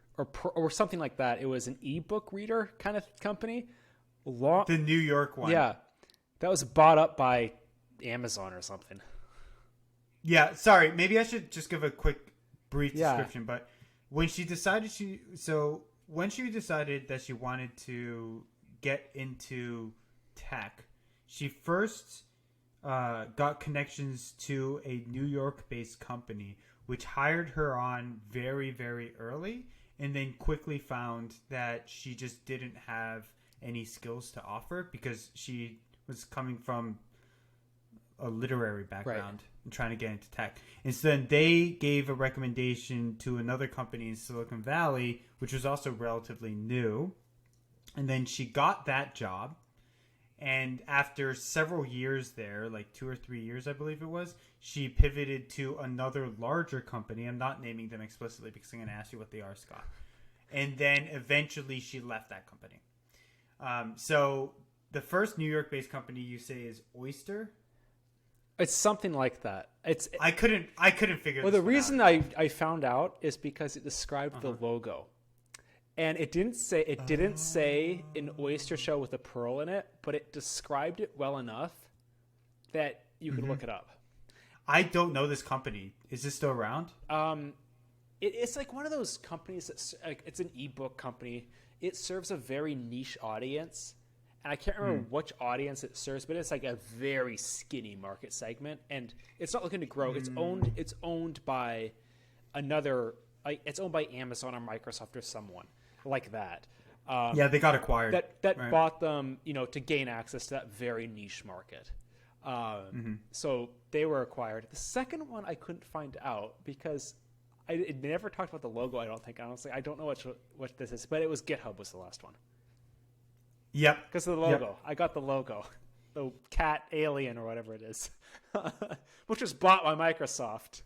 or something like that. It was an ebook reader kind of company. The New York one. Yeah. That was bought up by Amazon or something. Yeah. Sorry. Maybe I should just give a quick brief description, but when she decided that she wanted to get into tech, she first got connections to a New York-based company, which hired her on very, very early, and then quickly found that she just didn't have any skills to offer because she was coming from a literary background and trying to get into tech. And so then they gave a recommendation to another company in Silicon Valley, which was also relatively new. And then she got that job. And after several years there, like 2 or 3 years, I believe it was, she pivoted to another larger company. I'm not naming them explicitly because I'm going to ask you what they are, Scott. And then eventually she left that company. So the first New York-based company you say is Oyster? It's something like that. I couldn't figure. Well, this the one reason out. I found out is because it described the logo, and it didn't say an oyster shell with a pearl in it, but it described it well enough that you could look it up. I don't know this company. Is this still around? It's like one of those companies that's like, it's an ebook company. It serves a very niche audience. And I can't remember which audience it serves, but it's like a very skinny market segment, and it's not looking to grow. It's owned by another, like it's owned by Amazon or Microsoft or someone like that. Yeah, they got acquired. That right. bought them, to gain access to that very niche market. So they were acquired. The second one I couldn't find out because it never talked about the logo. I don't think, honestly. I don't know what this is, but it was GitHub was the last one. Yep. Because of the logo. Yep. I got the logo. The cat alien or whatever it is. Which was bought by Microsoft.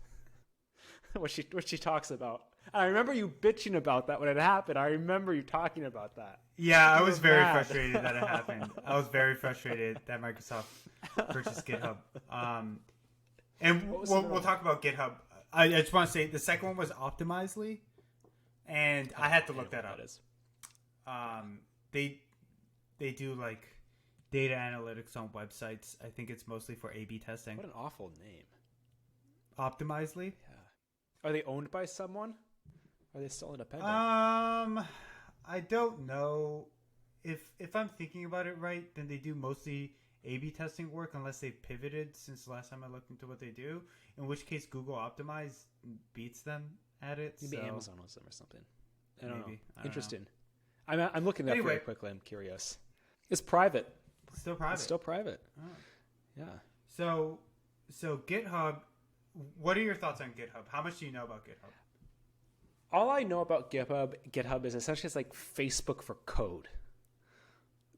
What she talks about. And I remember you bitching about that when it happened. I remember you talking about that. Yeah, I was very frustrated that it happened. I was very frustrated that Microsoft purchased GitHub. And we'll talk about GitHub. I just want to say the second one was Optimizely. And I had to look that up. They do like data analytics on websites. I think it's mostly for A/B testing. What an awful name. Optimizely? Yeah. Are they owned by someone? Are they still independent? I don't know. If I'm thinking about it right, then they do mostly A/B testing work unless they've pivoted since the last time I looked into what they do. In which case, Google Optimize beats them at it. Maybe Amazon owns them or something. I don't know. Interesting. Know. I'm looking that up very quickly. I'm curious. It's private. Still private. It's still private. Oh. Yeah. So GitHub. What are your thoughts on GitHub? How much do you know about GitHub? All I know about GitHub is essentially it's like Facebook for code.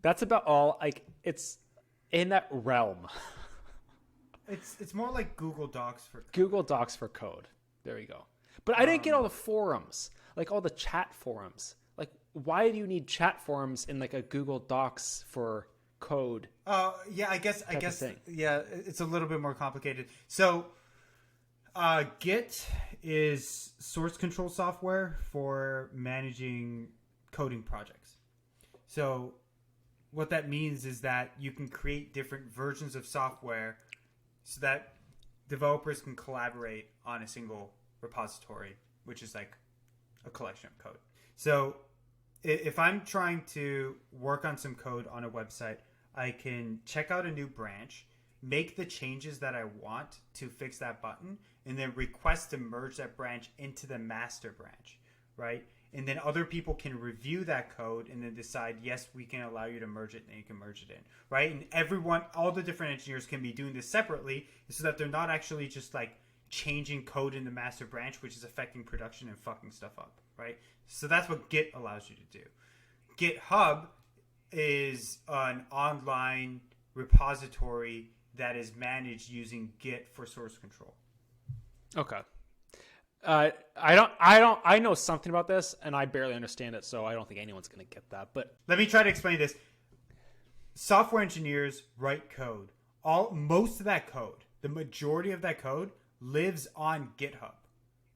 That's about all. Like it's in that realm. It's more like Google Docs for code. Google Docs for code. There you go. But I didn't get all the forums, like all the chat forums. Like, why do you need chat forums in like a Google Docs for code? Yeah, I guess, yeah, it's a little bit more complicated. So, Git is source control software for managing coding projects. So, what that means is that you can create different versions of software so that developers can collaborate on a single repository, which is like a collection of code. So, if I'm trying to work on some code on a website, I can check out a new branch, make the changes that I want to fix that button, and then request to merge that branch into the master branch, right? And then other people can review that code and then decide, yes, we can allow you to merge it, and you can merge it in, right? And all the different engineers can be doing this separately so that they're not actually just like changing code in the master branch, which is affecting production and fucking stuff up, right? So that's what Git allows you to do. GitHub is an online repository that is managed using Git for source control. Okay. I know something about this, and I barely understand it, so I don't think anyone's going to get that. But let me try to explain this. Software engineers write code. Most of that code, the majority of that code, lives on GitHub.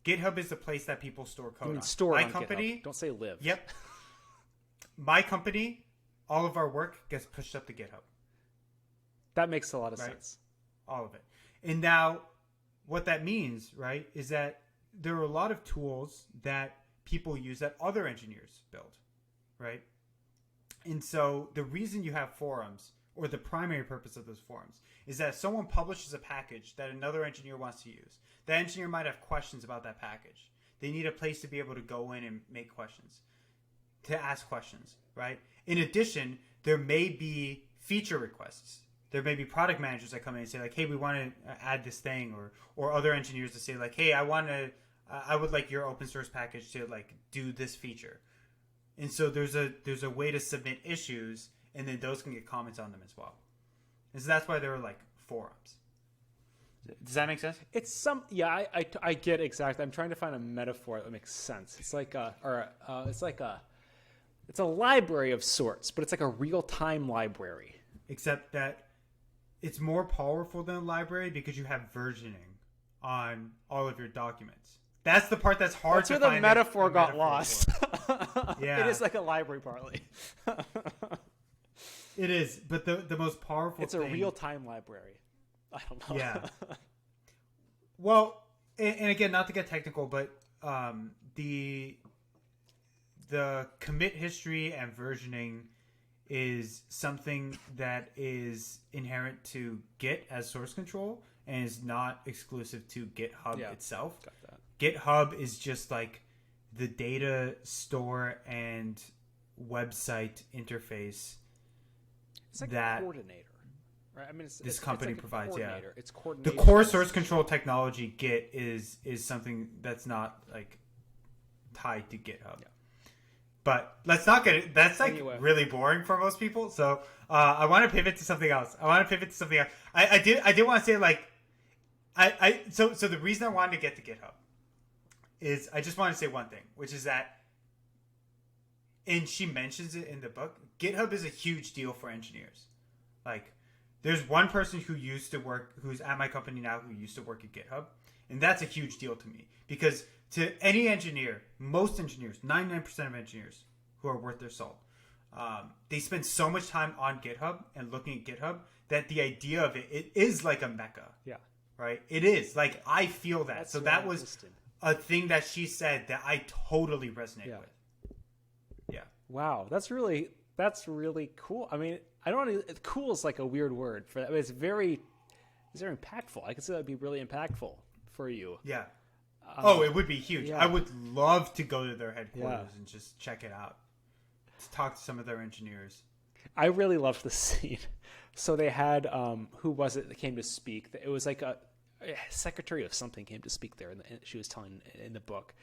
GitHub is the place that people store code on. Store my on company, GitHub. Don't say live. Yep. My company, all of our work gets pushed up to GitHub. That makes a lot of sense. All of it. And now, what that means, right, is that there are a lot of tools that people use that other engineers build, right? And so the reason you have forums, or the primary purpose of those forums, is that if someone publishes a package that another engineer wants to use, the engineer might have questions about that package. They need a place to be able to go in and make questions, to ask questions, right? In addition, there may be feature requests there may be product managers that come in and say like, hey, we want to add this thing, or other engineers to say like, hey, I would like your open source package to like do this feature. And so there's a way to submit issues, and then those can get comments on them as well. And so that's why there are like forums. Does that make sense? It's I get exactly. I'm trying to find a metaphor that makes sense. It's like it's a library of sorts, but it's like a real-time library. Except that it's more powerful than a library because you have versioning on all of your documents. That's the part that's hard to find. That's where the metaphor got lost. Yeah. It is like a library partly. It is, but the most powerful It's a real-time library. I don't know. Yeah. Well, and again, not to get technical, but the commit history and versioning is something that is inherent to Git as source control and is not exclusive to GitHub itself. Got that. GitHub is just like the data store and website interface. It's like that a coordinator, right? I mean, this company provides. Yeah, it's coordinator. The core source control technology Git is something that's not like tied to GitHub. Yeah. But let's not get it. That's like really boring for most people. So I want to pivot to something else. I did want to say like so the reason I wanted to get to GitHub is I just want to say one thing, which is that, and she mentions it in the book, GitHub is a huge deal for engineers. Like, there's one person who's at my company now who used to work at GitHub, and that's a huge deal to me. Because to any engineer, most engineers, 99% of engineers who are worth their salt, they spend so much time on GitHub and looking at GitHub that the idea of it is like a mecca. Yeah. Right? It is. Like, I feel that. That's so that was a thing that she said that I totally resonate with. Yeah. Wow. That's really cool. I mean, I don't know. Cool is like a weird word for that. It's very impactful. I could say that would be really impactful for you. Yeah. It would be huge. Yeah. I would love to go to their headquarters and just check it out. To talk to some of their engineers. I really loved the scene. So they had, who was it that came to speak? It was like a secretary of something came to speak there, and she was telling in the book.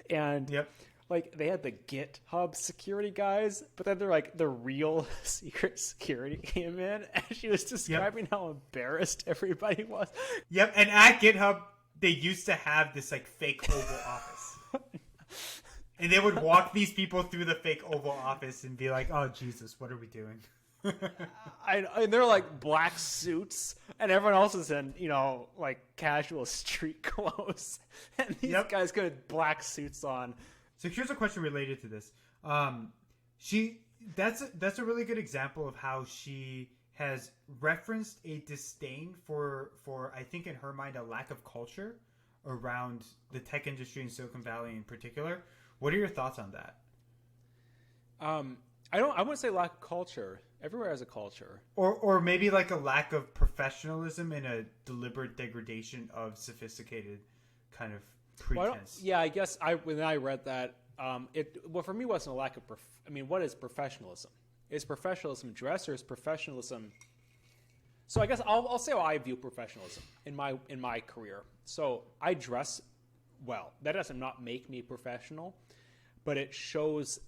And like they had the GitHub security guys, but then they're like the real secret security came in, and she was describing how embarrassed everybody was. Yep, and at GitHub, they used to have this like fake Oval Office. And they would walk these people through the fake Oval Office and be like, oh, Jesus, what are we doing? And they're like black suits, and everyone else is in, like casual street clothes. And these guys got black suits on. So here's a question related to this. That's a really good example of how she has referenced a disdain for I think in her mind a lack of culture around the tech industry in Silicon Valley in particular. What are your thoughts on that? I wouldn't say lack of culture. Everywhere has a culture. Or maybe like a lack of professionalism and a deliberate degradation of sophisticated kind of pretense. I guess when I read that, for me wasn't a lack of what is professionalism? Is professionalism dress, or is professionalism? So I guess I'll say how I view professionalism in my career. So I dress well. That doesn't not make me professional, but it shows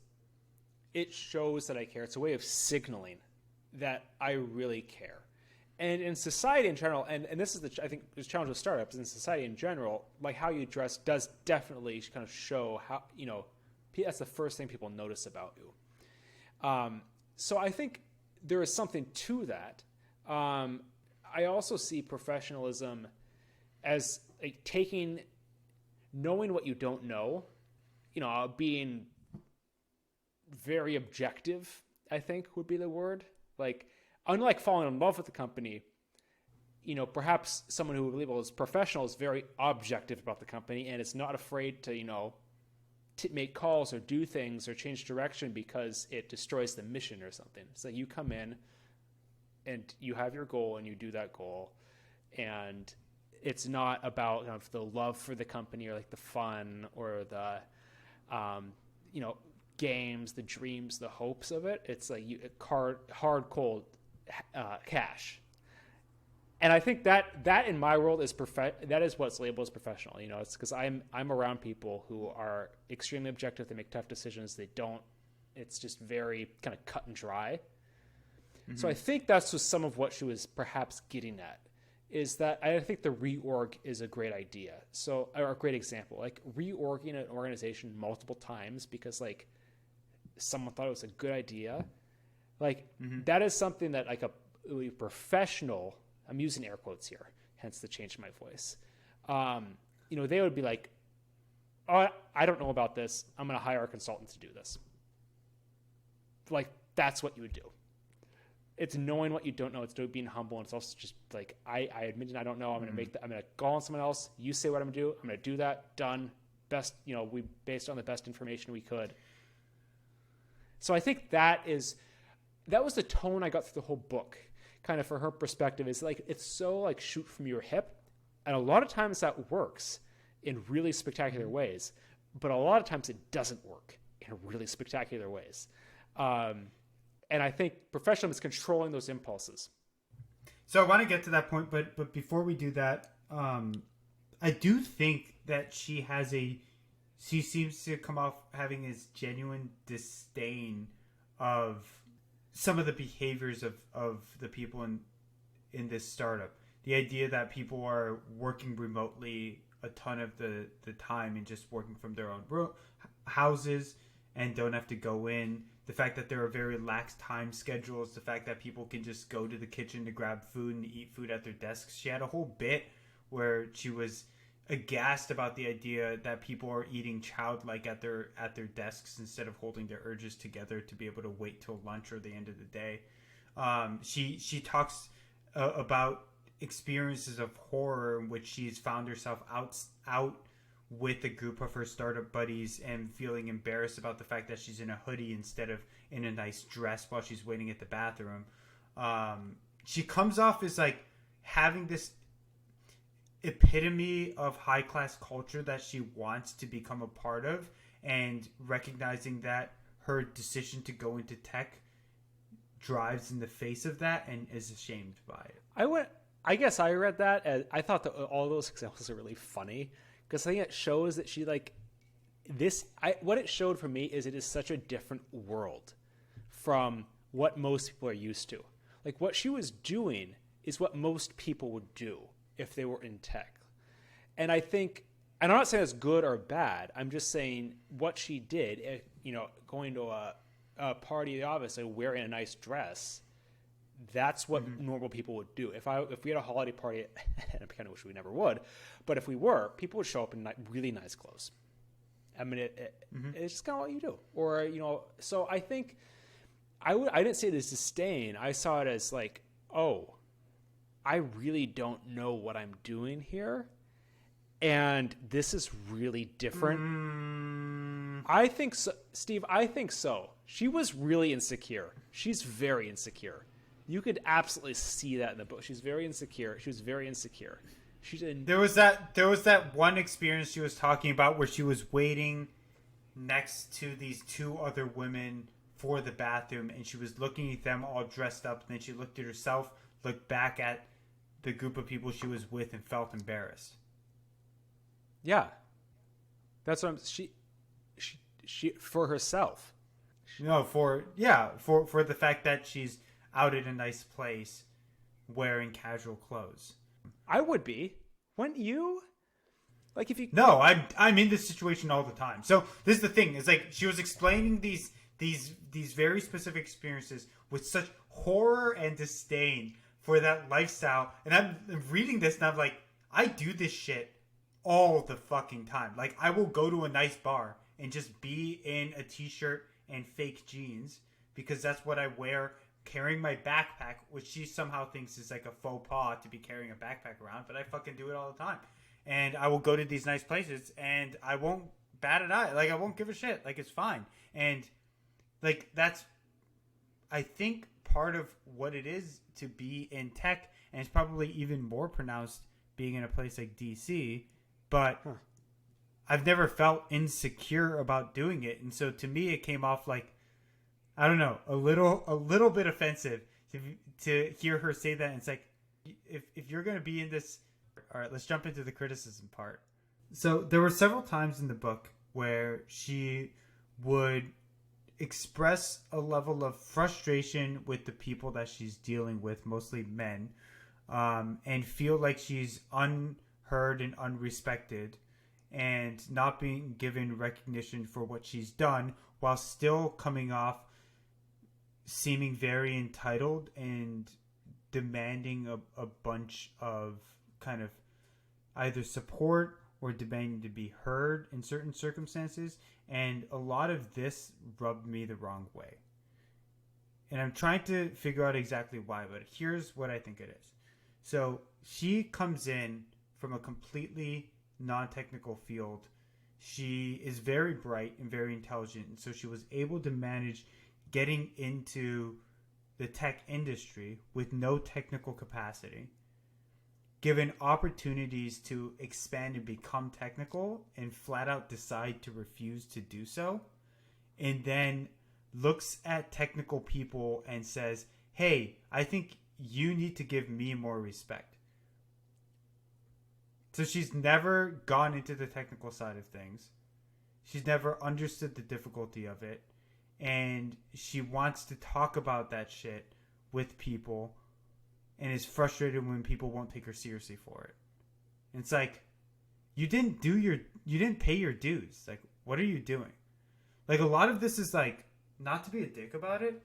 that I care. It's a way of signaling that I really care. And in society in general, and this is I think the challenge with startups, in society in general, like how you dress does definitely kind of show how, that's the first thing people notice about you. So I think there is something to that. I also see professionalism as like knowing what you don't know, being very objective, I think would be the word. Like, unlike falling in love with the company, perhaps someone who labels professional is very objective about the company and is not afraid to, make calls or do things or change direction because it destroys the mission or something. So you come in and you have your goal and you do that goal, and it's not about the love for the company or like the fun or the, games, the dreams, the hopes of it. It's like hard, cold cash. And I think that in my world is that is what's labeled as professional. You know, it's because I'm around people who are extremely objective. They make tough decisions. They don't. It's just very kind of cut and dry. Mm-hmm. So I think that's just some of what she was perhaps getting at. Is that I think the reorg is a great idea. So, or a great example, like reorging an organization multiple times because like someone thought it was a good idea. Like that is something that like a professional, I'm using air quotes here, hence the change in my voice. You know, they would be like, oh, I don't know about this. I'm going to hire a consultant to do this. Like that's what you would do. It's knowing what you don't know. It's being humble. And it's also just like, I admit I don't know. I'm going to I'm going to call on someone else. You say what I'm going to do. I'm going to do that. Done. Best, you know, we based on the best information we could. So I think that was the tone I got through the whole book. Kind of for her perspective is like, it's so like shoot from your hip. And a lot of times that works in really spectacular ways, but a lot of times it doesn't work in really spectacular ways. And I think professionalism is controlling those impulses. So I want to get to that point, but before we do that, I do think that she seems to come off having this genuine disdain of some of the behaviors of the people in this startup. The idea that people are working remotely a ton of the time and just working from their own houses and don't have to go in. The fact that there are very lax time schedules, the fact that people can just go to the kitchen to grab food and eat food at their desks. She had a whole bit where she was aghast about the idea that people are eating childlike at their desks instead of holding their urges together to be able to wait till lunch or the end of the day. She talks about experiences of horror in which she's found herself out with a group of her startup buddies and feeling embarrassed about the fact that she's in a hoodie instead of in a nice dress while she's waiting at the bathroom. She comes off as like having this epitome of high class culture that she wants to become a part of, and recognizing that her decision to go into tech drives in the face of that and is ashamed by it. I guess I read that as I thought that all those examples are really funny. Because I think it shows that she like this. What it showed for me is it is such a different world from what most people are used to. Like what she was doing is what most people would do if they were in tech. And I think, and I'm not saying it's good or bad. I'm just saying what she did. You know, going to a party at the office and wearing a nice dress. That's what normal people would do. If we had a holiday party, and I kind of wish we never would, but if we were, people would show up in really nice clothes. I mean, it's just kind of what you do. Or, you know, so I think I didn't see it as disdain. I saw it as like, oh, I really don't know what I'm doing here. And this is really different. I think so, Steve, I think so. She was really insecure. She's very insecure. You could absolutely see that in the book. She's very insecure. She was very insecure. There was that one experience she was talking about where she was waiting next to these two other women for the bathroom, and she was looking at them all dressed up, and then she looked at herself, looked back at the group of people she was with, and felt embarrassed. Yeah. That's what she for herself. No, for the fact that she's out in a nice place wearing casual clothes. I would be. Wouldn't you? Like if you... No, I'm in this situation all the time. So this is the thing. It's like she was explaining these very specific experiences with such horror and disdain for that lifestyle. And I'm reading this and I'm like, I do this shit all the fucking time. Like I will go to a nice bar and just be in a t-shirt and fake jeans because that's what I wear, carrying my backpack, which she somehow thinks is like a faux pas to be carrying a backpack around, but I fucking do it all the time. And I will go to these nice places and I won't bat an eye. Like I won't give a shit. Like it's fine. And like that's, I think, part of what it is to be in tech, and it's probably even more pronounced being in a place like DC, but I've never felt insecure about doing it. And so to me, it came off like, I don't know, a little bit offensive to hear her say that. And it's like, if you're going to be in this, all right, let's jump into the criticism part. So there were several times in the book where she would express a level of frustration with the people that she's dealing with, mostly men, and feel like she's unheard and unrespected and not being given recognition for what she's done, while still coming off seeming very entitled and demanding a bunch of kind of either support or demanding to be heard in certain circumstances. And a lot of this rubbed me the wrong way. And I'm trying to figure out exactly why, but here's what I think it is. So she comes in from a completely non-technical field. She is very bright and very intelligent, and so she was able to manage getting into the tech industry with no technical capacity, given opportunities to expand and become technical, and flat out decide to refuse to do so, and then looks at technical people and says, hey, I think you need to give me more respect. So she's never gone into the technical side of things. She's never understood the difficulty of it. And she wants to talk about that shit with people and is frustrated when people won't take her seriously for it. And it's like, you didn't pay your dues. Like, what are you doing? Like, a lot of this is like, not to be a dick about it,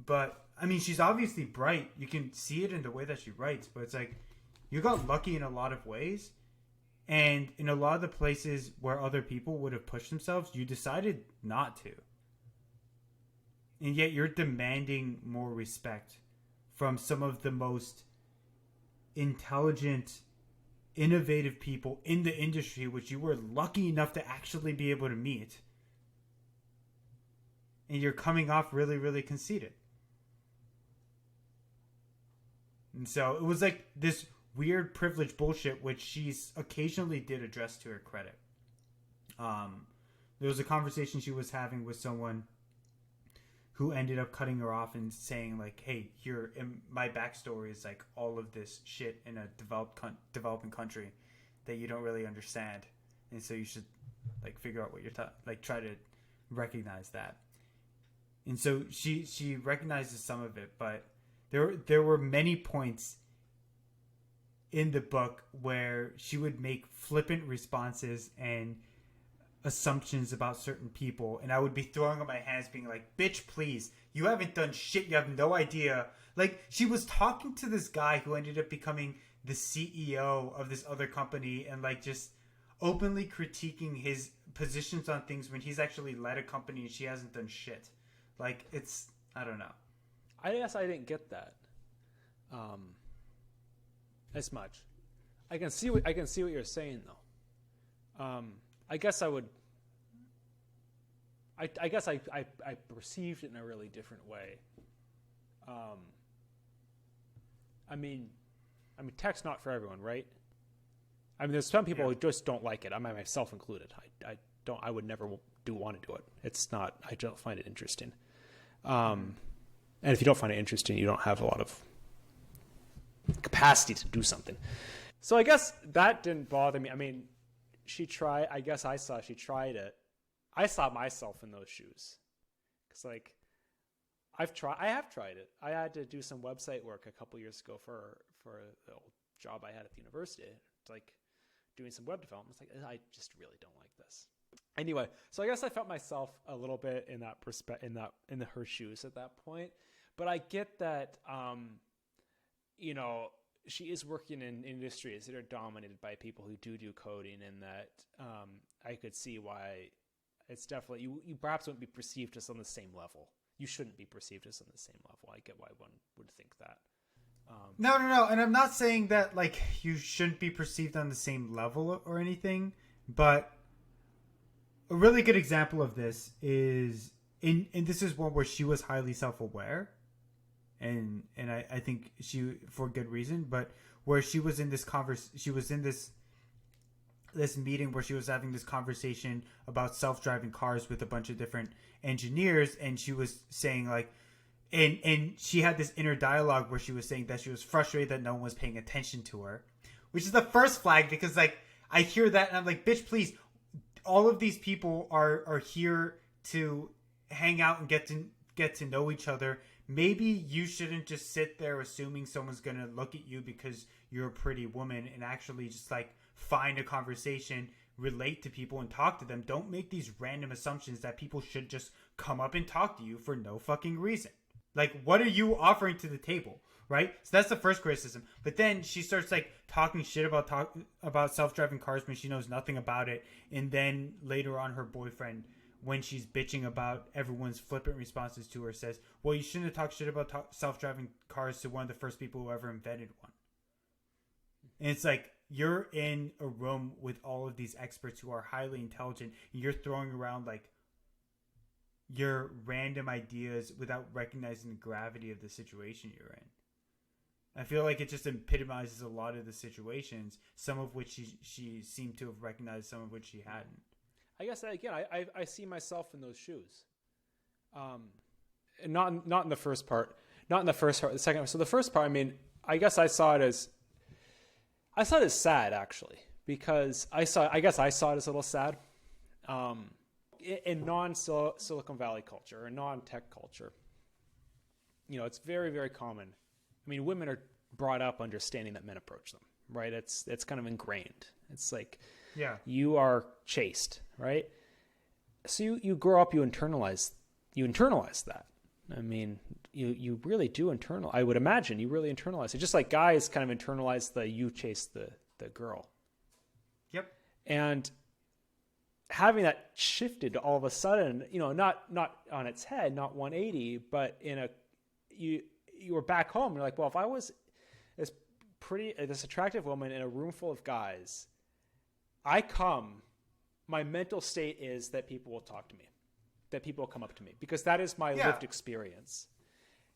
but I mean, she's obviously bright. You can see it in the way that she writes, but it's like, you got lucky in a lot of ways. And in a lot of the places where other people would have pushed themselves, you decided not to. And yet you're demanding more respect from some of the most intelligent, innovative people in the industry, which you were lucky enough to actually be able to meet. And you're coming off really, really conceited. And so it was like this weird privilege bullshit, which she's occasionally did address to her credit. There was a conversation she was having with someone who ended up cutting her off and saying like, hey, my backstory is like all of this shit in a developing country that you don't really understand. And so you should like figure out what you're try to recognize that. And so she recognizes some of it, but there were many points in the book where she would make flippant responses and assumptions about certain people, and I would be throwing up my hands being like, bitch, please, you haven't done shit, you have no idea. Like, she was talking to this guy who ended up becoming the CEO of this other company and like just openly critiquing his positions on things when he's actually led a company and she hasn't done shit. Like, it's, I don't know. I guess I didn't get that as much. I can see what you're saying though. I guess I would. I guess I perceived it in a really different way. I mean, tech's not for everyone, right? I mean, there's some people who just don't like it. I mean, myself included. I would never want to do it. It's not. I don't find it interesting. And if you don't find it interesting, you don't have a lot of capacity to do something. So I guess that didn't bother me. I mean, she tried. I guess I saw she tried it. I saw myself in those shoes. Because like, I have tried it. I had to do some website work a couple years ago for the old job I had at the university. It's like doing some web development. It's like, I just really don't like this. Anyway, so I guess I felt myself a little bit in that in her shoes at that point. But I get that, she is working in industries that are dominated by people who do coding, and that I could see why it's definitely, you perhaps wouldn't be perceived as on the same level. You shouldn't be perceived as on the same level. I get why one would think that. No. And I'm not saying that like you shouldn't be perceived on the same level or anything, but a really good example of this is and this is one where she was highly self-aware, and I think she, for good reason, but where she was in this this meeting where she was having this conversation about self-driving cars with a bunch of different engineers, and she was saying like, and she had this inner dialogue where she was saying that she was frustrated that no one was paying attention to her, which is the first flag, because like I hear that and I'm like, bitch, please, all of these people are here to hang out and get to know each other. Maybe you shouldn't just sit there assuming someone's gonna look at you because you're a pretty woman, and actually just like find a conversation, relate to people, and talk to them. Don't make these random assumptions that people should just come up and talk to you for no fucking reason. Like, what are you offering to the table, right? So that's the first criticism. But then she starts like talking shit about self-driving cars when she knows nothing about it, and then later on, her boyfriend, when she's bitching about everyone's flippant responses to her, says, well, you shouldn't have talked shit about self-driving cars to one of the first people who ever invented one. And it's like, you're in a room with all of these experts who are highly intelligent, and you're throwing around like your random ideas without recognizing the gravity of the situation you're in. I feel like it just epitomizes a lot of the situations, some of which she seemed to have recognized, some of which she hadn't. I guess again, I see myself in those shoes. Not in the first part, not in the first part. The second. So the first part, I mean, I guess I saw it as sad, actually, because I guess I saw it as a little sad. In non-Silicon Valley culture or non-tech culture, you know, it's very, very common. I mean, women are brought up understanding that men approach them, right? It's kind of ingrained. It's like, yeah, you are chaste, right? So you grow up, you internalize that. I mean, you really do I would imagine you really internalize it. Just like guys kind of internalize you chase the girl. Yep. And having that shifted all of a sudden, you know, not on its head, not 180, but you were back home. You're like, well, if I was this attractive woman in a room full of guys, my mental state is that people will talk to me, that people will come up to me, because that is my lived experience.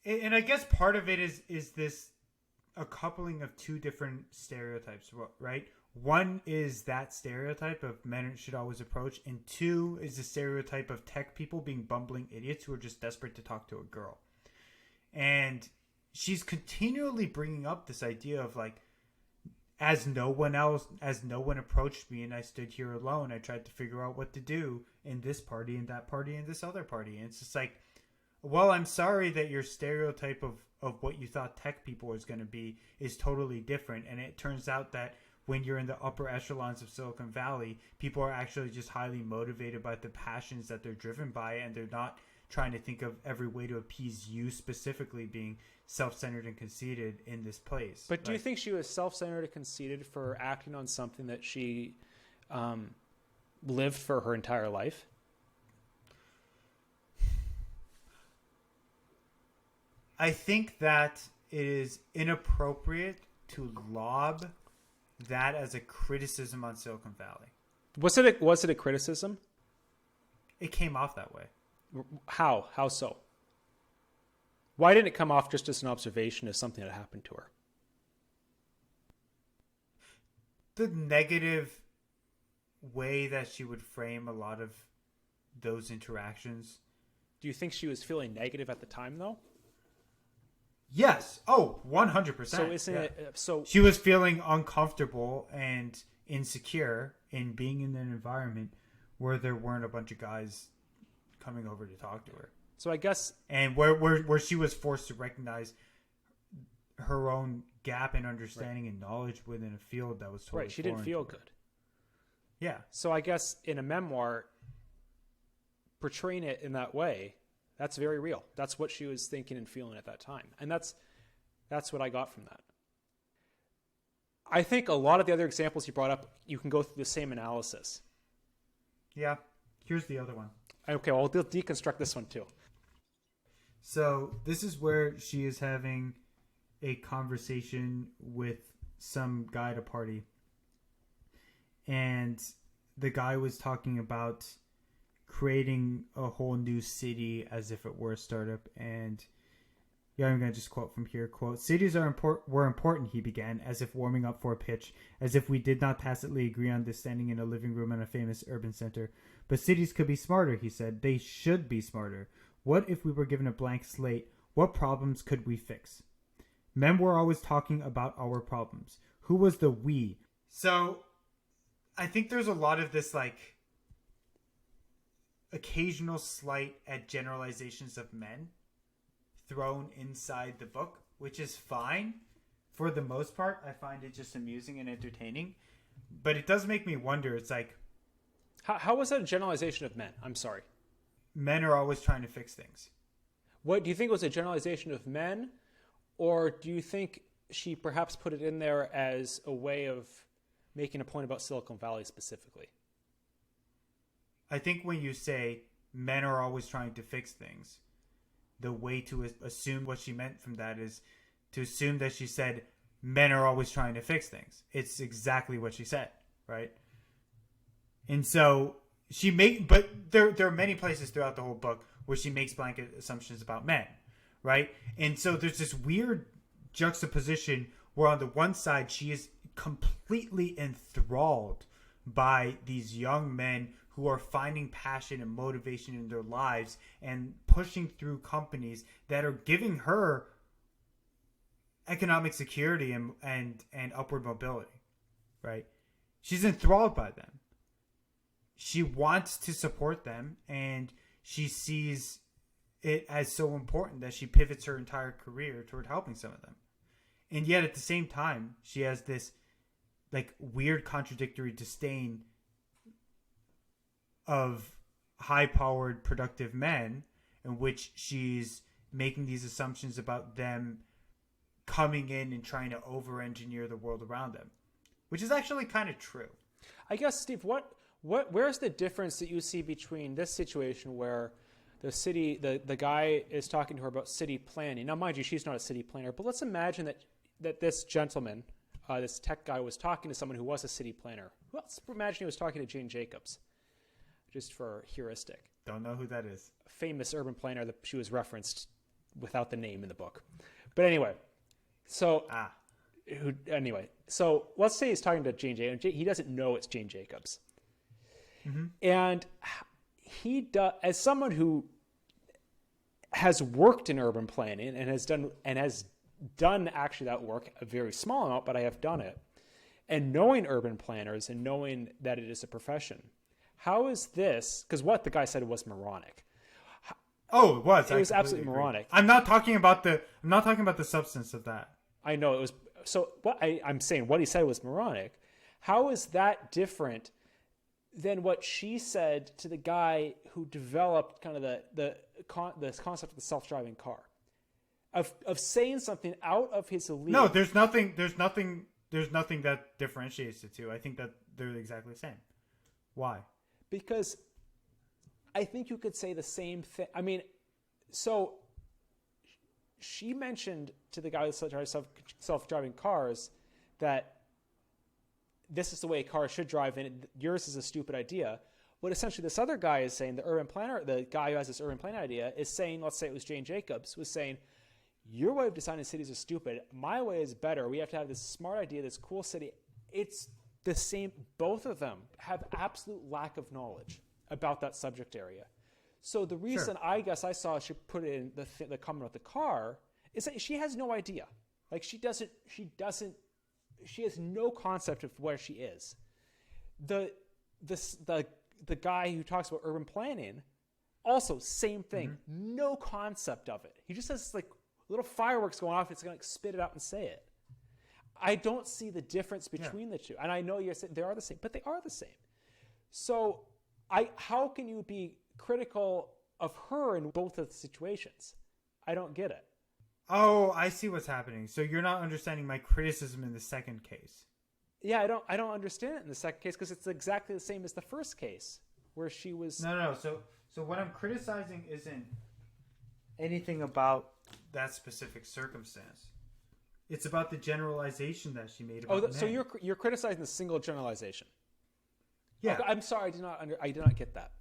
And I guess part of it is this a coupling of two different stereotypes, right? One is that stereotype of men should always approach, and two is the stereotype of tech people being bumbling idiots who are just desperate to talk to a girl. And she's continually bringing up this idea of like, as no one approached me and I stood here alone, I tried to figure out what to do in this party and that party and this other party. And it's just like, well, I'm sorry that your stereotype of what you thought tech people was going to be is totally different. And it turns out that when you're in the upper echelons of Silicon Valley, people are actually just highly motivated by the passions that they're driven by, and they're not trying to think of every way to appease you, specifically being self-centered and conceited in this place. But do you think she was self-centered and conceited for acting on something that she lived for her entire life? I think that it is inappropriate to lob that as a criticism on Silicon Valley. Was it a criticism? It came off that way. How so? Why didn't it come off just as an observation as something that happened to her? The negative way that she would frame a lot of those interactions. Do you think she was feeling negative at the time, though? Yes. Oh, 100%. So isn't it? So she was feeling uncomfortable and insecure in being in an environment where there weren't a bunch of guys coming over to talk to her. So I guess, and where she was forced to recognize her own gap in understanding and knowledge within a field that was totally right. She didn't feel good. Yeah. So I guess in a memoir, portraying it in that way, that's very real. That's what she was thinking and feeling at that time. And that's what I got from that. I think a lot of the other examples you brought up, you can go through the same analysis. Yeah. Here's the other one. Okay, well, we'll deconstruct this one too. So this is where she is having a conversation with some guy at a party. And the guy was talking about creating a whole new city as if it were a startup. And yeah, I'm going to just quote from here. Quote, cities were important, he began, as if warming up for a pitch, as if we did not tacitly agree on this standing in a living room in a famous urban center. But cities could be smarter, he said. They should be smarter. What if we were given a blank slate? What problems could we fix? Men were always talking about our problems. Who was the we? So I think there's a lot of this like occasional slight at generalizations of men thrown inside the book, which is fine. For the most part, I find it just amusing and entertaining. But it does make me wonder. It's like, How was that a generalization of men? I'm sorry. Men are always trying to fix things. What do you think was a generalization of men, or do you think she perhaps put it in there as a way of making a point about Silicon Valley specifically? I think when you say men are always trying to fix things, the way to assume what she meant from that is to assume that she said men are always trying to fix things. It's exactly what she said, right? And so but there are many places throughout the whole book where she makes blanket assumptions about men, right? And so there's this weird juxtaposition where on the one side she is completely enthralled by these young men who are finding passion and motivation in their lives and pushing through companies that are giving her economic security and upward mobility, right? She's enthralled by them. She wants to support them, and she sees it as so important that she pivots her entire career toward helping some of them. And yet at the same time, she has this like weird contradictory disdain of high-powered, productive men in which she's making these assumptions about them coming in and trying to over-engineer the world around them, which is actually kind of true. I guess, Steve, where's the difference that you see between this situation where the guy is talking to her about city planning? Now, mind you, she's not a city planner, but let's imagine that this gentleman, this tech guy, was talking to someone who was a city planner. Well, let's imagine he was talking to Jane Jacobs, just for heuristic. Don't know who that is. A famous urban planner that she was referenced without the name in the book. But anyway, so let's say he's talking to Jane Jacobs. He doesn't know it's Jane Jacobs. Mm-hmm. And he does, as someone who has worked in urban planning and has done actually that work, a very small amount, but I have done it, and knowing urban planners and knowing that it is a profession, how is this? Because what the guy said was moronic. Oh, it was. It was absolutely moronic. I'm not talking about the substance of that. I know it was. So what I'm saying, what he said was moronic. How is that different than what she said to the guy who developed kind of the concept of the self-driving car, of saying something out of his elite? No, there's nothing that differentiates the two. I think that they're exactly the same. Why? Because I think you could say the same thing. I mean, so she mentioned to the guy who drives self-driving cars that this is the way a car should drive, and yours is a stupid idea. What essentially this other guy is saying, the guy who has this urban planner idea, is saying, let's say it was Jane Jacobs, was saying, your way of designing cities is stupid. My way is better. We have to have this smart idea, this cool city. It's the same. Both of them have absolute lack of knowledge about that subject area. So the reason I guess I saw she put it in the comment with the car is that she has no idea. Like she has no concept of where she is. The guy who talks about urban planning, also same thing, no concept of it. He just has like little fireworks going off. It's going to spit it out and say it. I don't see the difference between the two. And I know you're saying they are the same, but they are the same. So how can you be critical of her in both of the situations? I don't get it. Oh, I see what's happening. So you're not understanding my criticism in the second case. Yeah, I don't understand it in the second case because it's exactly the same as the first case where she was. No. So what I'm criticizing isn't anything about that specific circumstance. It's about the generalization that she made about men. So you're criticizing the single generalization. Yeah. Okay, I'm sorry, I did not get that.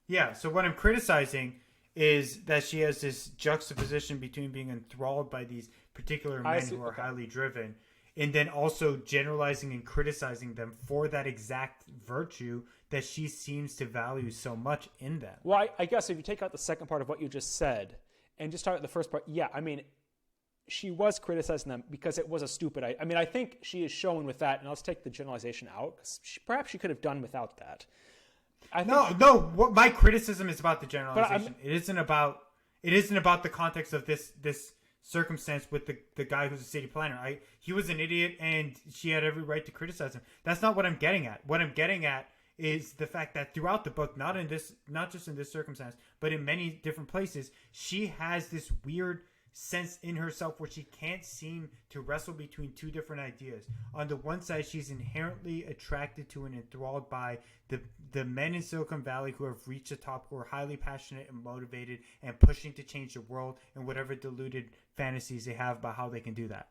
Yeah, so what I'm criticizing is that she has this juxtaposition between being enthralled by these particular men who are highly driven, and then also generalizing and criticizing them for that exact virtue that she seems to value so much in them. Well, I guess if you take out the second part of what you just said, and just talk about the first part. Yeah, I mean, she was criticizing them because it was a stupid idea. I mean, I think she is showing with that, and let's take the generalization out, because perhaps she could have done without that. No. What my criticism is about the generalization. It isn't about the context of this circumstance with the guy who's a city planner. He was an idiot, and she had every right to criticize him. That's not what I'm getting at. What I'm getting at is the fact that throughout the book, not just in this circumstance, but in many different places, she has this weird sense in herself where she can't seem to wrestle between two different ideas. On the one side, she's inherently attracted to and enthralled by the men in Silicon Valley who have reached the top, who are highly passionate and motivated and pushing to change the world and whatever deluded fantasies they have about how they can do that.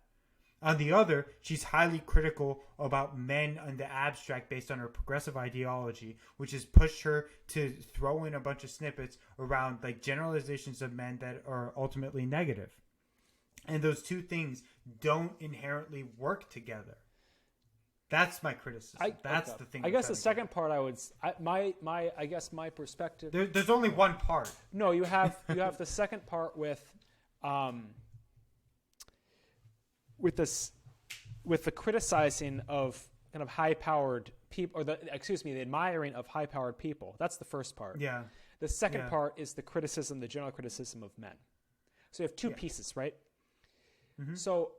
On the other, she's highly critical about men in the abstract based on her progressive ideology, which has pushed her to throw in a bunch of snippets around like generalizations of men that are ultimately negative. And those two things don't inherently work together. That's my criticism. That's the thing. I guess the second part I guess my perspective. There's only one part. No, you have the second part with the criticizing of kind of high-powered people, or the admiring of high-powered people. That's the first part. Yeah. The second part is the general criticism of men. So you have two pieces, right? Mm-hmm. So,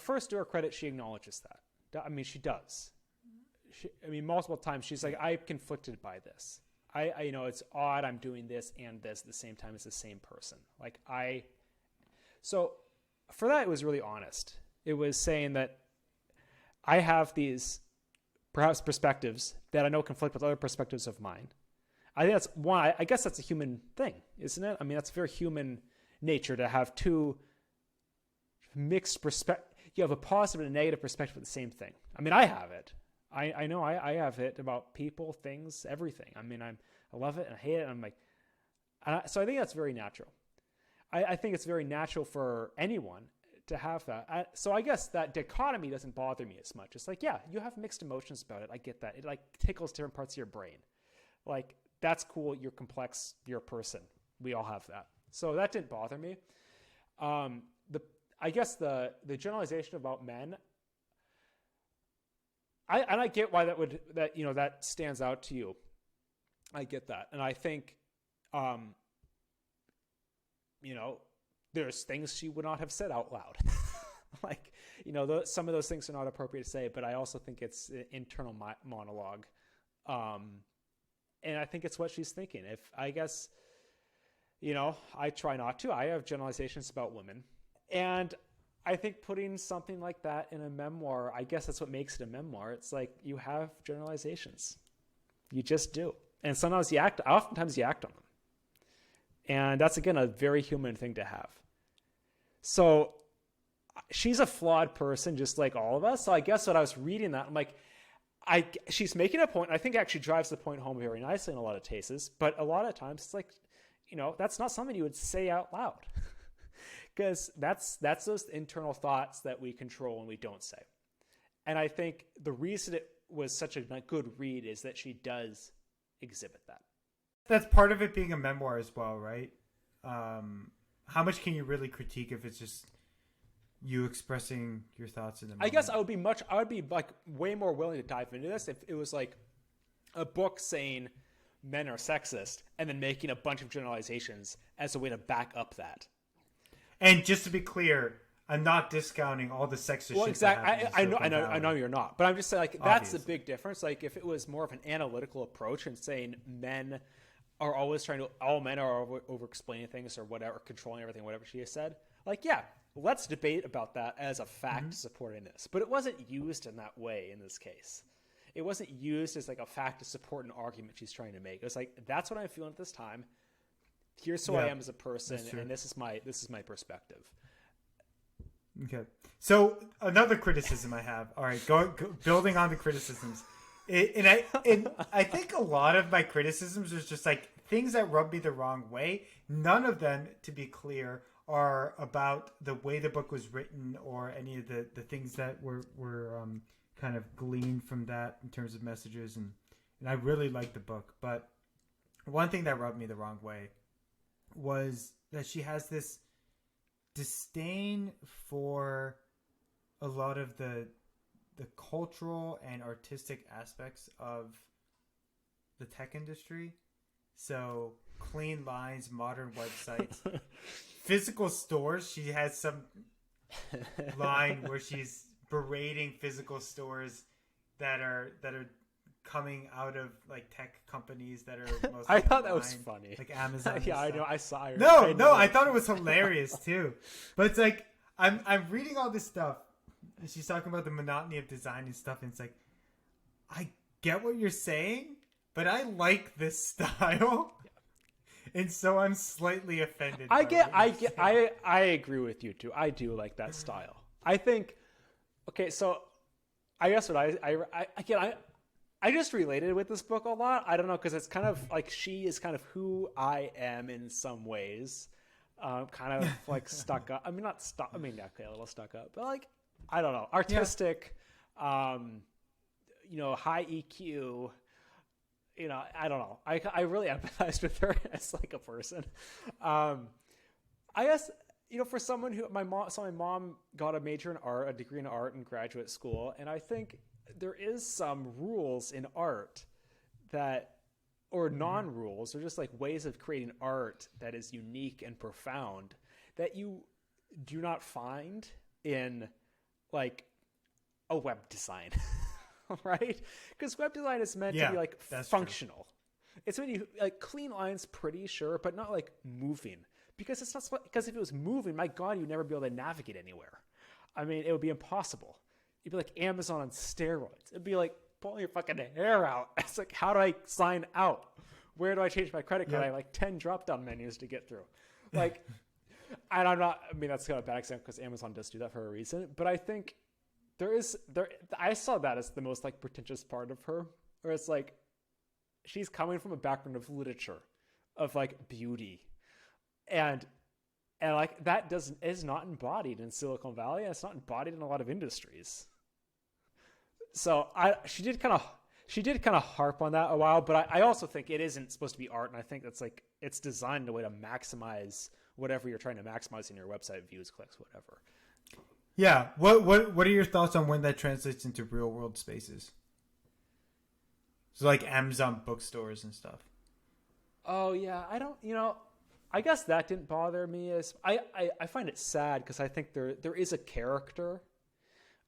first, to her credit, she acknowledges that. I mean, she does. Multiple times she's like, "I'm conflicted by this. I it's odd I'm doing this and this at the same time as the same person. So for that, it was really honest. It was saying that I have these perhaps perspectives that I know conflict with other perspectives of mine. I think that's one. I guess that's a human thing, isn't it? I mean, that's very human nature to have two mixed perspectives. You have a positive and a negative perspective of the same thing. I mean, I have it. I know I have it about people, things, everything. I mean, I love it and I hate it. And I'm like, so I think that's very natural. I think it's very natural for anyone to have that. So I guess that dichotomy doesn't bother me as much. It's like, yeah, you have mixed emotions about it. I get that. It like tickles different parts of your brain. Like, that's cool. You're complex. You're a person. We all have that. So that didn't bother me. I guess the generalization about men, I get why that stands out to you. I get that. And I think, there's things she would not have said out loud. Some of those things are not appropriate to say, but I also think it's an internal monologue. And I think it's what she's thinking. I try not to. I have generalizations about women. And I think putting something like that in a memoir, I guess that's what makes it a memoir. It's like you have generalizations. You just do. And oftentimes you act on them. And that's, again, a very human thing to have. So she's a flawed person, just like all of us. So I guess when I was reading that, I'm like, she's making a point. I think it actually drives the point home very nicely in a lot of cases. But a lot of times it's like, that's not something you would say out loud. Because that's those internal thoughts that we control and we don't say. And I think the reason it was such a good read is that she does exhibit that. That's part of it being a memoir as well, right? How much can you really critique if it's just you expressing your thoughts in the moment? I guess I would be like way more willing to dive into this if it was like a book saying men are sexist and then making a bunch of generalizations as a way to back up that. And just to be clear, I'm not discounting all the sexist shit. Exactly. I know you're not. But I'm just saying, like, that's the big difference. Like, if it was more of an analytical approach and saying men are always all men are over-explaining things or whatever, controlling everything, whatever she has said. Like, yeah, let's debate about that as a fact supporting this. But it wasn't used in that way in this case. It wasn't used as like a fact to support an argument she's trying to make. It was like, that's what I'm feeling at this time. Here's who I am as a person, and this is my perspective. Okay. So another criticism I have. All right, building on the criticisms, I think a lot of my criticisms is just like things that rub me the wrong way. None of them, to be clear, are about the way the book was written or any of the things that were kind of gleaned from that in terms of messages. And I really liked the book, but one thing that rubbed me the wrong way was that she has this disdain for a lot of the cultural and artistic aspects of the tech industry. So clean lines, modern websites, physical stores. She has some line where she's berating physical stores that are coming out of like tech companies that are mostly I thought that online, was funny. like Amazon. Yeah, I know. I saw her. No, I thought it was hilarious too. But it's like I'm reading all this stuff, and she's talking about the monotony of design and stuff, and it's like I get what you're saying, but I like this style, and so I'm slightly offended. I agree with you too. I do like that style. I think. Okay, so I guess what I just related with this book a lot. I don't know, because it's kind of like she is kind of who I am in some ways. Kind of like stuck up. I mean, not stuck. I mean, okay, a little stuck up, but like, I don't know, artistic. Yeah. High EQ. I don't know. I really empathize with her as like a person. I guess, for someone who my mom got a major in art, a degree in art in graduate school, and I think there is some rules in art or non-rules, or just like ways of creating art that is unique and profound that you do not find in like a web design, right? Because web design is meant to be like functional. True. It's when you like clean lines, pretty sure, but not like moving. Because it's not. Because if it was moving, my God, you'd never be able to navigate anywhere. I mean, it would be impossible. It'd be like Amazon on steroids. It'd be like pulling your fucking hair out. It's like, how do I sign out? Where do I change my credit card? I have like 10 drop-down menus to get through. Like, and I'm not. I mean, that's kind of a bad example because Amazon does do that for a reason. But I think I saw that as the most like pretentious part of her, where it's like she's coming from a background of literature, of like beauty. And like that is not embodied in Silicon Valley. And it's not embodied in a lot of industries. So she did kind of harp on that a while, but I also think it isn't supposed to be art, and I think that's like it's designed in a way to maximize whatever you're trying to maximize in your website, views, clicks, whatever. Yeah. What are your thoughts on when that translates into real world spaces? So like Amazon bookstores and stuff. Oh yeah, I guess that didn't bother me as I find it sad because I think there is a character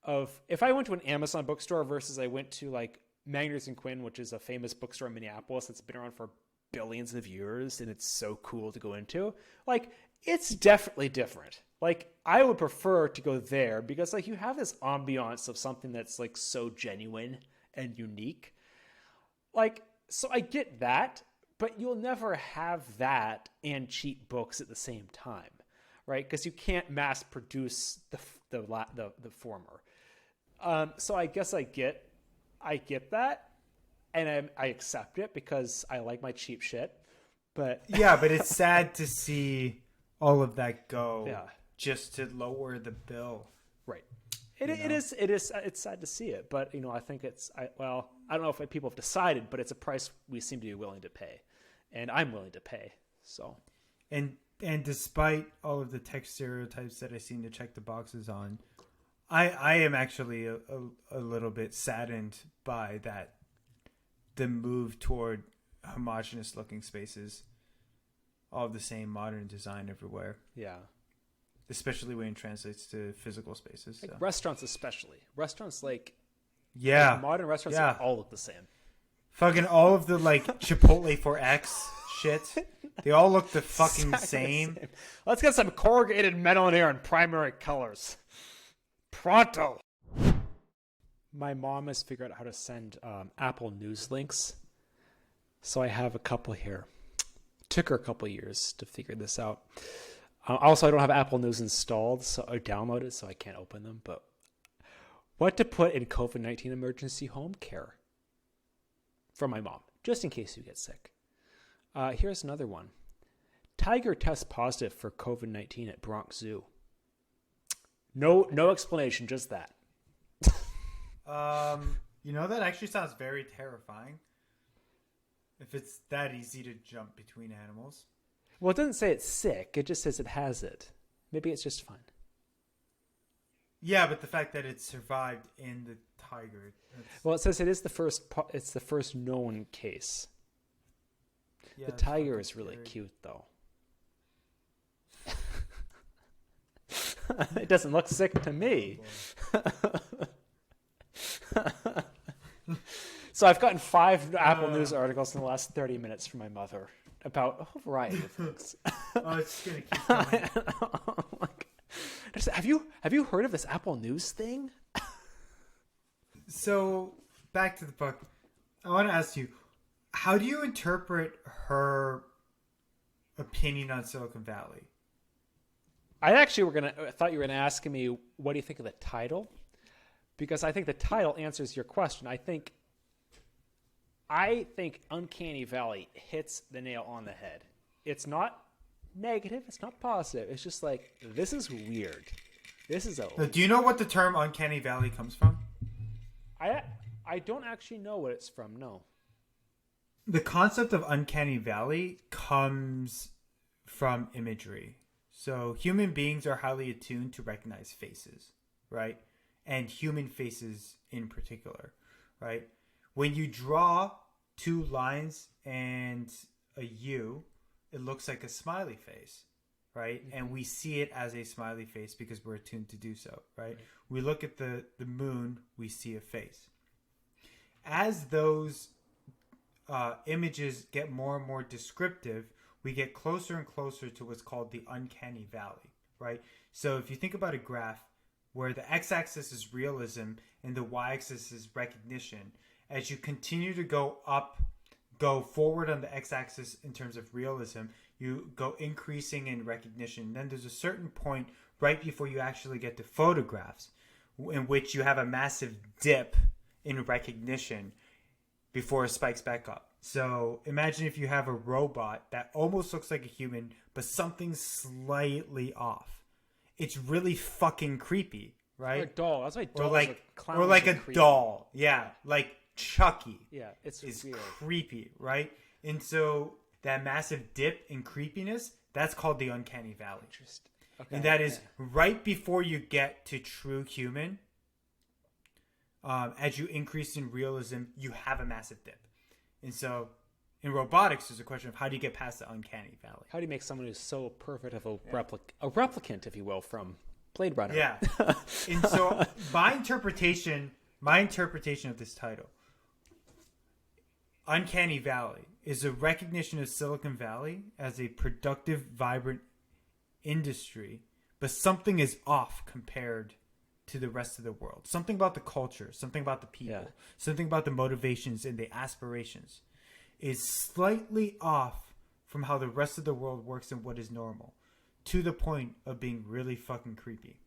of if I went to an Amazon bookstore versus I went to like Magners and Quinn, which is a famous bookstore in Minneapolis that's been around for billions of years and it's so cool to go into. Like it's definitely different. Like I would prefer to go there because like you have this ambiance of something that's like so genuine and unique. Like so I get that. But you'll never have that and cheap books at the same time, right? Because you can't mass produce the former. So I guess I get that, and I accept it because I like my cheap shit. But yeah, but it's sad to see all of that go just to lower the bill. Right. It's sad to see it, but I think I don't know if people have decided, but it's a price we seem to be willing to pay. And I'm willing to pay. So, and despite all of the tech stereotypes that I seem to check the boxes on, I am actually a little bit saddened by the move toward homogenous looking spaces, all of the same modern design everywhere. Yeah, especially when it translates to physical spaces. Like restaurants, especially modern restaurants all look the same. Fucking all of the like Chipotle for X shit. They all look the fucking same. Let's get some corrugated metal in here in primary colors. Pronto. My mom has figured out how to send Apple News links. So I have a couple here. Took her a couple years to figure this out. Also, I don't have Apple News installed, so I downloaded, so I can't open them. But what to put in COVID-19 emergency home care? From my mom, just in case you get sick. Here's another one. Tiger tests positive for COVID-19 at Bronx Zoo. No explanation, just that. That actually sounds very terrifying. If it's that easy to jump between animals. Well, it doesn't say it's sick. It just says it has it. Maybe it's just fine. Yeah, but the fact that it survived in the tiger. Well, it says it is the first. It's the first known case. Yeah, The it's tiger fucking is really scary. cute, though. It doesn't look sick to me. So I've gotten 5 Apple News articles in the last 30 minutes from my mother about a variety of things. Oh, it's just gonna keep going. Like, have you heard of this Apple News thing? So back to the book. I want to ask you, how do you interpret her opinion on Silicon Valley? I thought you were gonna ask me what do you think of the title, because I think the title answers your question. I think Uncanny Valley hits the nail on the head. It's not negative. It's not positive. It's just like, this is weird. This is Now, do you know what the term Uncanny Valley comes from? I don't actually know what it's from. No. The concept of Uncanny Valley comes from imagery. So human beings are highly attuned to recognize faces, right? And human faces in particular, right? When you draw 2 lines and a U, it looks like a smiley face, right? Mm-hmm. And we see it as a smiley face because we're attuned to do so, right? We look at the moon, we see a face. As those images get more and more descriptive, we get closer and closer to what's called the Uncanny Valley, right? So if you think about a graph where the x-axis is realism and the y-axis is recognition, as you continue to go forward on the x-axis in terms of realism, you go increasing in recognition. Then there's a certain point right before you actually get to photographs in which you have a massive dip in recognition before it spikes back up. So imagine if you have a robot that almost looks like a human, but something's slightly off. It's really fucking creepy, right? Or a doll. That's like dolls clowns or like a creepy. doll. Yeah, like Chucky. Yeah, it's weird. Creepy, right? And so that massive dip in creepiness, that's called the Uncanny Valley. Interesting. Okay. And that is right before you get to true human. As you increase in realism, you have a massive dip. And so in robotics, there's a question of how do you get past the Uncanny Valley? How do you make someone who's so perfect of a replicant, if you will, from Blade Runner? Yeah. And so my interpretation of this title, Uncanny Valley, is a recognition of Silicon Valley as a productive, vibrant industry, but something is off compared to the rest of the world. Something about the culture, something about the people, something about the motivations and the aspirations is slightly off from how the rest of the world works and what is normal, to the point of being really fucking creepy.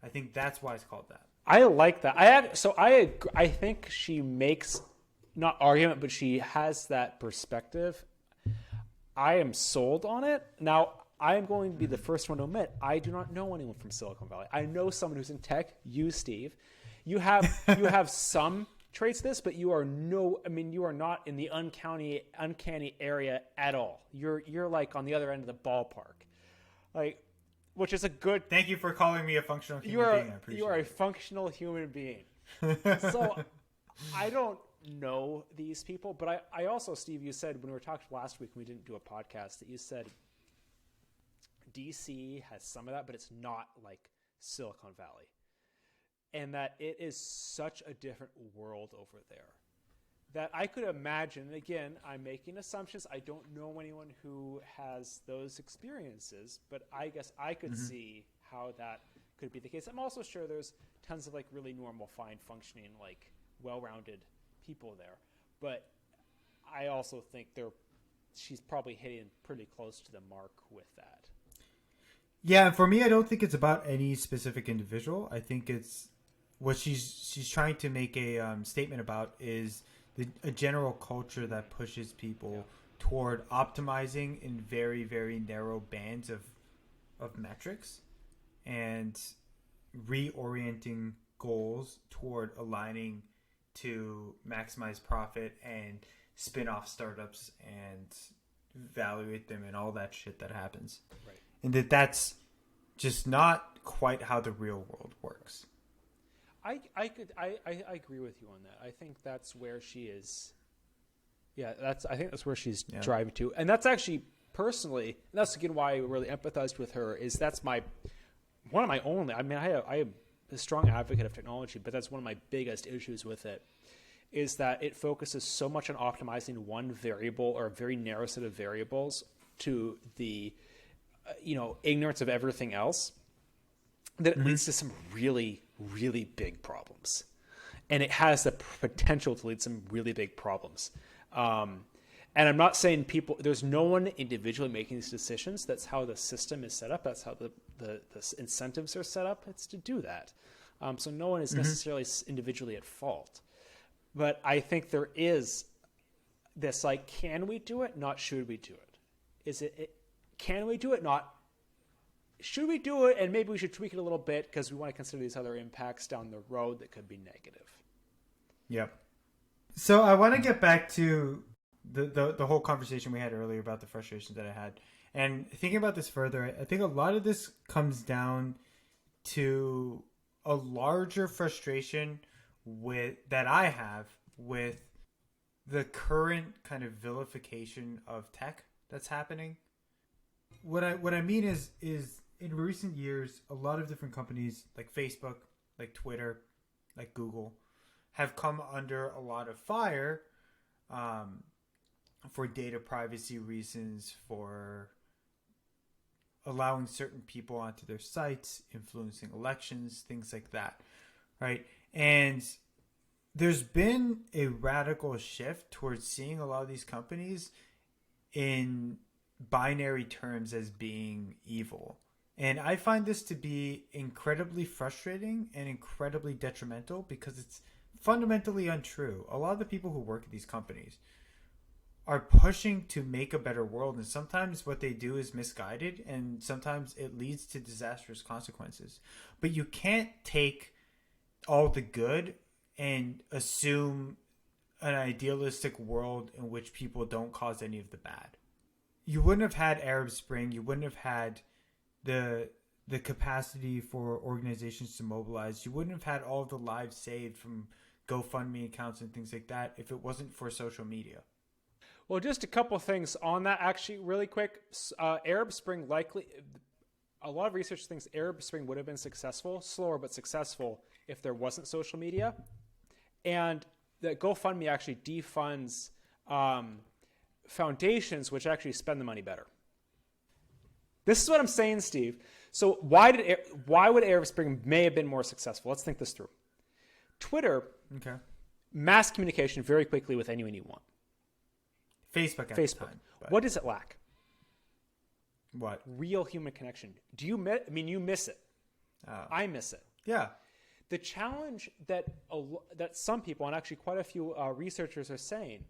I think that's why it's called that. I like that. I think she makes, not argument, but she has that perspective. I am sold on it. Now, I am going to be the first one to admit I do not know anyone from Silicon Valley. I know someone who's in tech. You, Steve, you have some traits of this, but you are not in the uncanny area at all. You're like on the other end of the ballpark, like, which is a good. Thank you for calling me a functional human being. I appreciate it. You are a functional human being. So I don't know these people, but I also, Steve, you said when we were talking last week when we didn't do a podcast that you said DC has some of that, but it's not like Silicon Valley. And that it is such a different world over there that I could imagine, and again, I'm making assumptions. I don't know anyone who has those experiences, but I guess I could see how that could be the case. I'm also sure there's tons of like really normal, fine functioning, like well-rounded people there. But I also think she's probably hitting pretty close to the mark with that. Yeah, for me, I don't think it's about any specific individual. I think it's what she's trying to make a statement about is a general culture that pushes people toward optimizing in very, very narrow bands of metrics and reorienting goals toward aligning to maximize profit and spin off startups and evaluate them and all that shit that happens. Right. And that's just not quite how the real world works. I agree with you on that. I think that's where she is. Yeah, I think that's where she's driving to. And that's actually personally, and that's again why I really empathized with her, is that's one of my only, I mean, I am a strong advocate of technology, but that's one of my biggest issues with it, is that it focuses so much on optimizing one variable or a very narrow set of variables to the, ignorance of everything else, that it leads to some really, really big problems. And it has the potential to lead to some really big problems. And I'm not saying there's no one individually making these decisions. That's how the system is set up. That's how the incentives are set up. It's to do that. So no one is necessarily individually at fault. But I think there is this, like, can we do it? Not should we do it? Can we do it? Not should we do it? And maybe we should tweak it a little bit because we want to consider these other impacts down the road that could be negative. Yep. So I want to get back to the whole conversation we had earlier about the frustrations that I had. And thinking about this further, I think a lot of this comes down to a larger frustration that I have with the current kind of vilification of tech that's happening. What I mean is in recent years, a lot of different companies like Facebook, like Twitter, like Google, have come under a lot of fire for data privacy reasons, for allowing certain people onto their sites, influencing elections, things like that, right? And there's been a radical shift towards seeing a lot of these companies in binary terms as being evil. And I find this to be incredibly frustrating and incredibly detrimental because it's fundamentally untrue. A lot of the people who work at these companies are pushing to make a better world, and sometimes what they do is misguided, and sometimes it leads to disastrous consequences. But you can't take all the good and assume an idealistic world in which people don't cause any of the bad. You wouldn't have had Arab Spring, you wouldn't have had the capacity for organizations to mobilize, you wouldn't have had all of the lives saved from GoFundMe accounts and things like that if it wasn't for social media. Well, just a couple things on that, actually, really quick. Arab Spring likely, a lot of research thinks Arab Spring would have been successful, slower but successful, if there wasn't social media. And the GoFundMe actually defunds foundations which actually spend the money better. This is what I'm saying, Steve. So why would Arab Spring may have been more successful? Let's think this through. Twitter, mass communication very quickly with anyone you want. Facebook. Time, what does it lack? What? Real human connection. You miss it. I miss it. Yeah. The challenge that some people, and actually quite a few researchers are saying,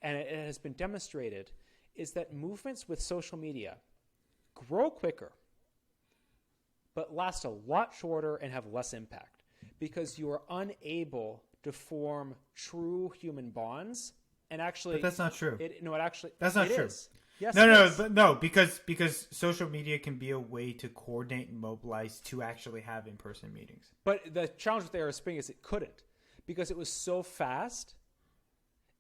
and it has been demonstrated, is that movements with social media grow quicker, but last a lot shorter and have less impact because you are unable to form true human bonds. And actually, but that's not true. That's not true. Is. Yes, no, because social media can be a way to coordinate and mobilize to actually have in-person meetings. But the challenge with Arab Spring is it couldn't, because it was so fast.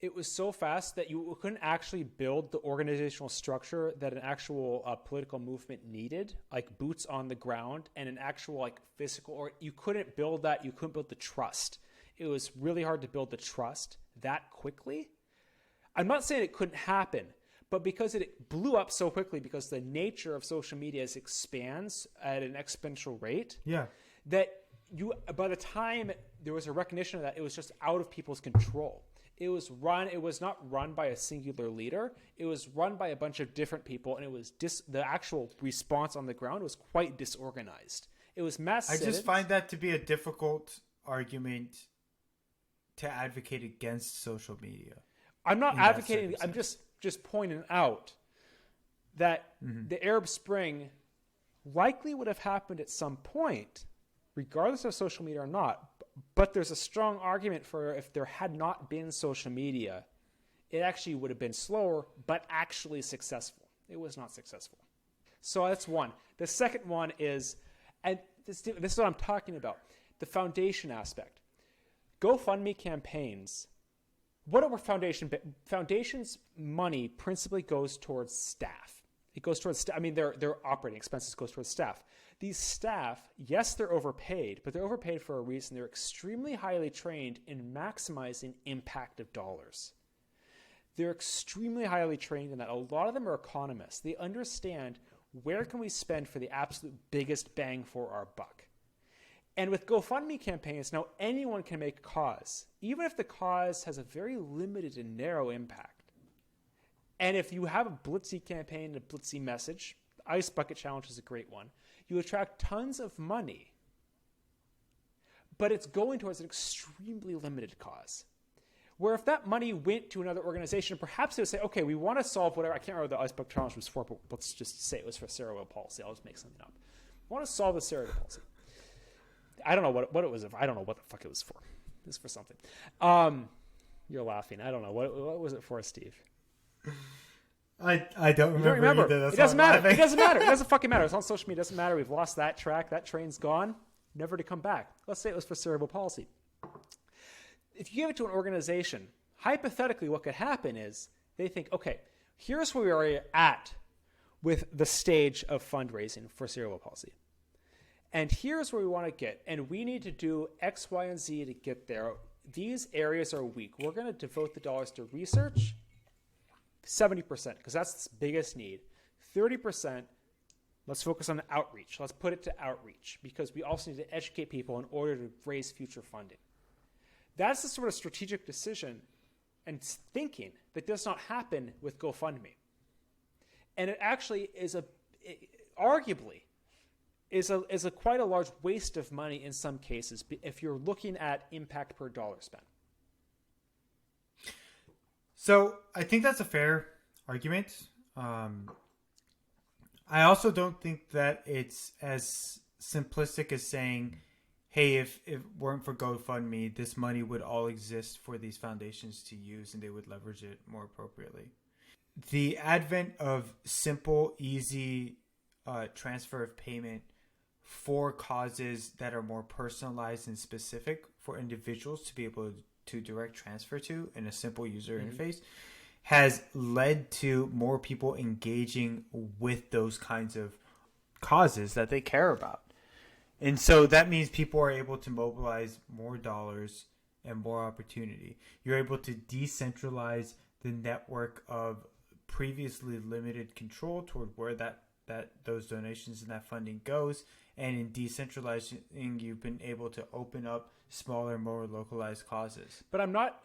It was so fast that you couldn't actually build the organizational structure that an actual political movement needed, like boots on the ground and an actual like physical. Or you couldn't build that. You couldn't build the trust. It was really hard to build the trust that quickly. I'm not saying it couldn't happen, but because it blew up so quickly, because the nature of social media expands at an exponential rate, that by the time there was a recognition of that, it was just out of people's control. It was not run by a singular leader. It was run by a bunch of different people, and it was the actual response on the ground was quite disorganized. It was mass. I just find that to be a difficult argument to advocate against social media. I'm not advocating. I'm just pointing out that the Arab Spring likely would have happened at some point, regardless of social media or not. But there's a strong argument for if there had not been social media, it actually would have been slower, but actually successful. It was not successful. So that's one. The second one is, and this is what I'm talking about, the foundation aspect. GoFundMe campaigns, what are foundations' money principally goes towards staff. It goes towards, their operating expenses goes towards staff. These staff, yes, they're overpaid, but they're overpaid for a reason. They're extremely highly trained in maximizing impact of dollars. They're extremely highly trained in that. A lot of them are economists. They understand where can we spend for the absolute biggest bang for our buck. And with GoFundMe campaigns, now anyone can make a cause, even if the cause has a very limited and narrow impact. And if you have a blitzy campaign, a blitzy message, the Ice Bucket Challenge is a great one, you attract tons of money, but it's going towards an extremely limited cause. Where if that money went to another organization, perhaps they would say, okay, we want to solve whatever, I can't remember what the Ice Bucket Challenge was for, but let's just say it was for cerebral palsy. I'll just make something up. We want to solve the cerebral palsy. I don't know what it was. I don't know what the fuck it was for. It was for something. You're laughing. I don't know. What was it for, Steve? I don't remember. Either. It doesn't matter. It doesn't matter. It doesn't fucking matter. It's on social media. It doesn't matter. We've lost that track. That train's gone. Never to come back. Let's say it was for cerebral palsy. If you give it to an organization, hypothetically what could happen is they think, okay, here's where we are at with the stage of fundraising for cerebral palsy. And here's where we want to get. And we need to do X, Y, and Z to get there. These areas are weak. We're going to devote the dollars to research, 70%, because that's the biggest need. 30%, let's focus on outreach. Let's put it to outreach, because we also need to educate people in order to raise future funding. That's the sort of strategic decision and thinking that does not happen with GoFundMe. And it actually is arguably is a quite a large waste of money in some cases if you're looking at impact per dollar spent. So I think that's a fair argument. I also don't think that it's as simplistic as saying, hey, if it weren't for GoFundMe, this money would all exist for these foundations to use and they would leverage it more appropriately. The advent of simple, easy transfer of payment for causes that are more personalized and specific for individuals to be able to direct transfer to in a simple user interface has led to more people engaging with those kinds of causes that they care about. And so that means people are able to mobilize more dollars and more opportunity. You're able to decentralize the network of previously limited control toward where those donations and that funding goes. And in decentralizing, you've been able to open up smaller, more localized causes. But I'm not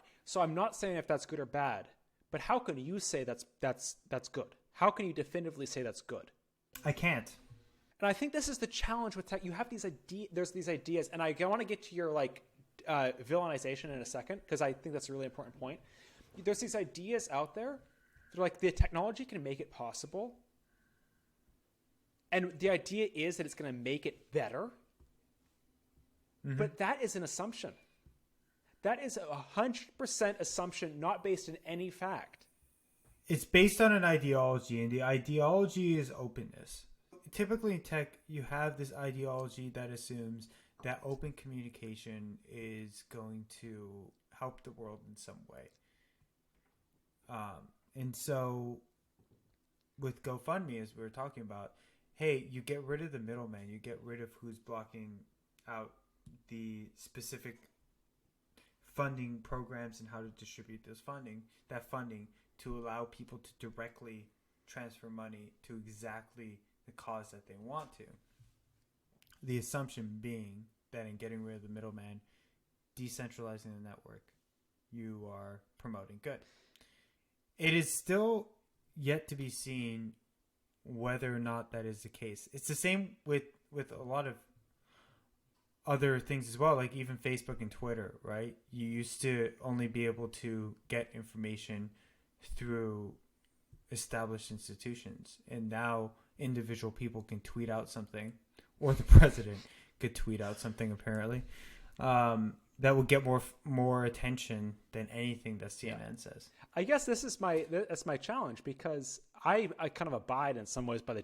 saying if that's good or bad. But how can you say that's good? How can you definitively say that's good? I can't. And I think this is the challenge with tech. You have these ideas. There's these ideas, and I want to get to your villainization in a second, because I think that's a really important point. There's these ideas out there. They're like, the technology can make it possible. And the idea is that it's going to make it better. Mm-hmm. But that is an assumption. That is 100% assumption, not based in any fact. It's based on an ideology, and the ideology is openness. Typically in tech, you have this ideology that assumes that open communication is going to help the world in some way. And so with GoFundMe, as we were talking about, hey, you get rid of the middleman. You get rid of who's blocking out the specific funding programs and how to distribute that funding to allow people to directly transfer money to exactly the cause that they want to. The assumption being that in getting rid of the middleman, decentralizing the network, you are promoting good. It is still yet to be seen whether or not that is the case. It's the same with a lot of other things as well, like even Facebook and Twitter, right? You used to only be able to get information through established institutions, and now individual people can tweet out something, or the president could tweet out something apparently, that will get more attention than anything that CNN says. I guess that's my challenge, because I kind of abide in some ways by the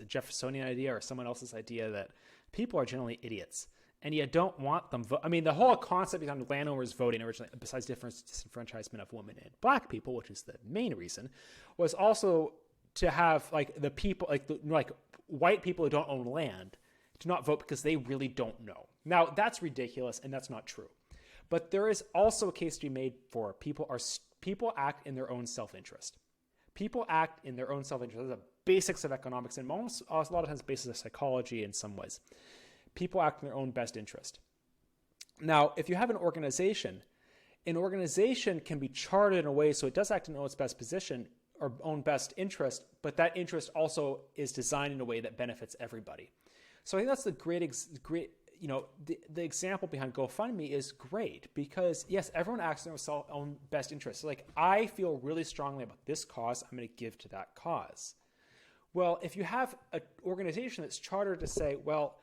Jeffersonian idea or someone else's idea that people are generally idiots, and you don't want them. I mean, the whole concept behind landowners voting originally, besides disenfranchisement of women and black people, which is the main reason, was also to have like the people, like white people who don't own land, to not vote because they really don't know. Now, that's ridiculous, and that's not true. But there is also a case to be made for people act in their own self-interest. People act in their own self-interest. That's the basics of economics, and a lot of times basis of psychology in some ways. People act in their own best interest. Now, if you have an organization can be charted in a way so it does act in its best position or own best interest, but that interest also is designed in a way that benefits everybody. So I think that's the great, the example behind GoFundMe is great, because yes, everyone acts in their own best interest. So like, I feel really strongly about this cause, I'm going to give to that cause. Well, if you have an organization that's chartered to say, well,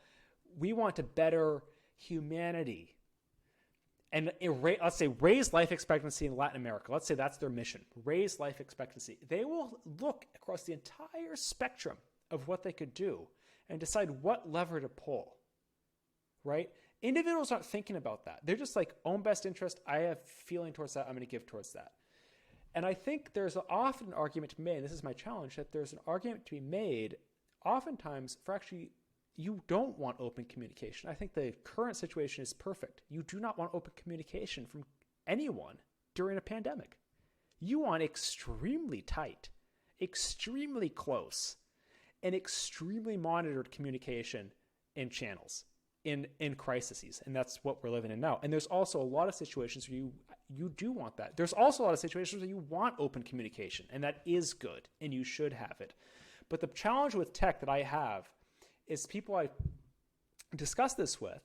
we want to better humanity and let's say raise life expectancy in Latin America. Let's say that's their mission, raise life expectancy. They will look across the entire spectrum of what they could do and decide what lever to pull, right? Individuals aren't thinking about that. They're just like, own best interest, I have feeling towards that, I'm going to give towards that. And I think there's often an argument to be made, and this is my challenge, that there's an argument to be made oftentimes for actually, you don't want open communication. I think the current situation is perfect. You do not want open communication from anyone during a pandemic. You want extremely tight, extremely close, and extremely monitored communication in channels, in crises. And that's what we're living in now. And there's also a lot of situations where you do want that. There's also a lot of situations where you want open communication, and that is good, and you should have it. But the challenge with tech that I have is people I discuss this with,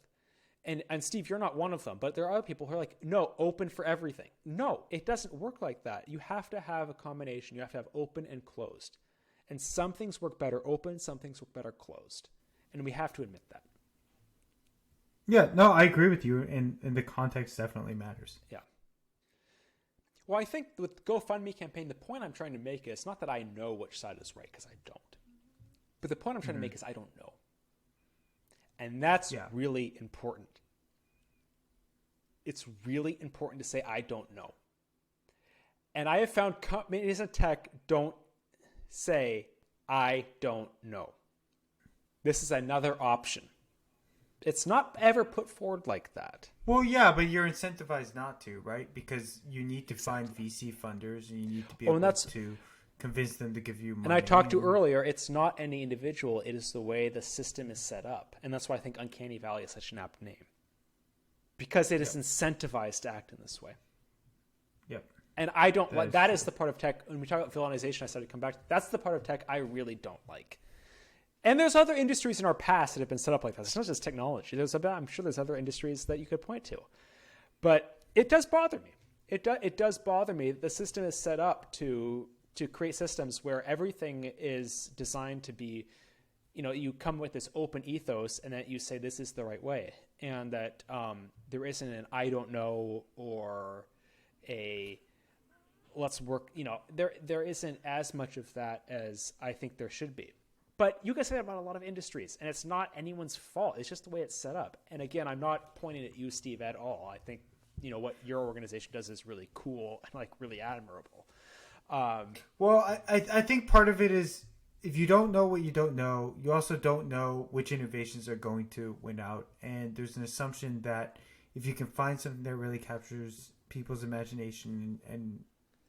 and Steve, you're not one of them, but there are other people who are like, no, open for everything. No, it doesn't work like that. You have to have a combination. You have to have open and closed. And some things work better open, some things work better closed. And we have to admit that. Yeah, no, I agree with you, and the context definitely matters. Yeah. Well, I think with the GoFundMe campaign, the point I'm trying to make is not that I know which side is right, because I don't. But the point I'm trying to make is I don't know. And that's really important. It's really important to say I don't know. And I have found companies in tech don't say I don't know. This is another option. It's not ever put forward like that. Well, yeah, but you're incentivized not to, right? Because you need to find VC funders, and you need to be able to convince them to give you money. And I talked to earlier, it's not any individual, it is the way the system is set up. And that's why I think Uncanny Valley is such an apt name. Because it is incentivized to act in this way. Yep. And I don't like that. Is the part of tech, when we talk about villainization, I started to come back. That's the part of tech I really don't like. And there's other industries in our past that have been set up like that. It's not just technology. I'm sure there's other industries that you could point to. But it does bother me. It does bother me that the system is set up to create systems where everything is designed to be, you come with this open ethos and that you say this is the right way. And that there isn't an I don't know or a let's work, there isn't as much of that as I think there should be. But you can say that about a lot of industries, and it's not anyone's fault. It's just the way it's set up. And again, I'm not pointing at you, Steve, at all. I think, what your organization does is really cool and really admirable. Well, I think part of it is if you don't know what you don't know, you also don't know which innovations are going to win out. And there's an assumption that if you can find something that really captures people's imagination and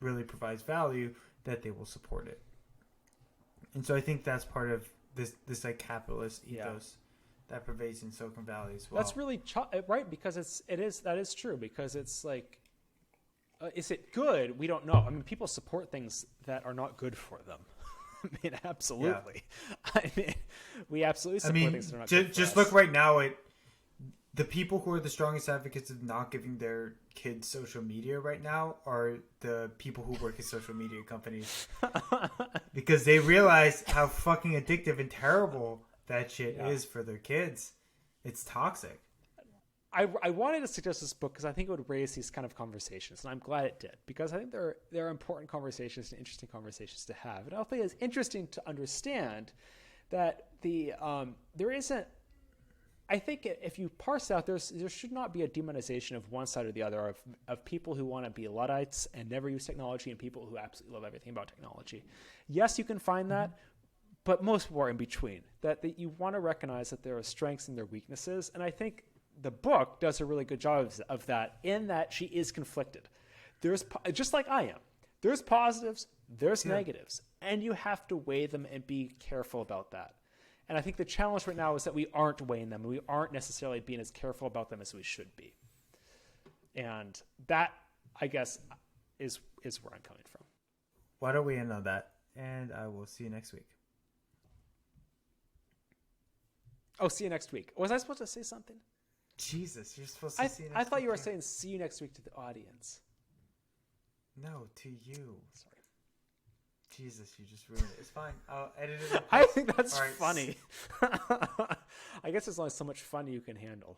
really provides value, that they will support it. And so I think that's part of this capitalist ethos that pervades in Silicon Valley as well. That's really right, because that is true, because it's like, is it good? We don't know. I mean, people support things that are not good for them. I mean, absolutely. Yeah. I mean, we absolutely support things that are not good for just us. Look right now at the people who are the strongest advocates of not giving their kids social media right now are the people who work at social media companies. Because they realize how fucking addictive and terrible that shit is for their kids. It's toxic. I wanted to suggest this book because I think it would raise these kind of conversations, and I'm glad it did, because I think there are important conversations and interesting conversations to have. And I think it's interesting to understand that there isn't. I think if you parse out, there should not be a demonization of one side or the other, of people who want to be Luddites and never use technology and people who absolutely love everything about technology. Yes, you can find that, but most people are in between. That you want to recognize that there are strengths and there are weaknesses, and I think the book does a really good job of that, in that she is conflicted. There's, just like I am, there's positives, there's negatives, and you have to weigh them and be careful about that. And I think the challenge right now is that we aren't weighing them. We aren't necessarily being as careful about them as we should be. And that, I guess, is where I'm coming from. Why don't we end on that? And I will see you next week. Oh, see you next week. Was I supposed to say something? Jesus, you're supposed to see you next week. I thought you were saying see you next week to the audience. No, to you. Sorry. Jesus, you just ruined it. It's fine. I'll edit it. I think that's funny. I guess there's only so much fun you can handle.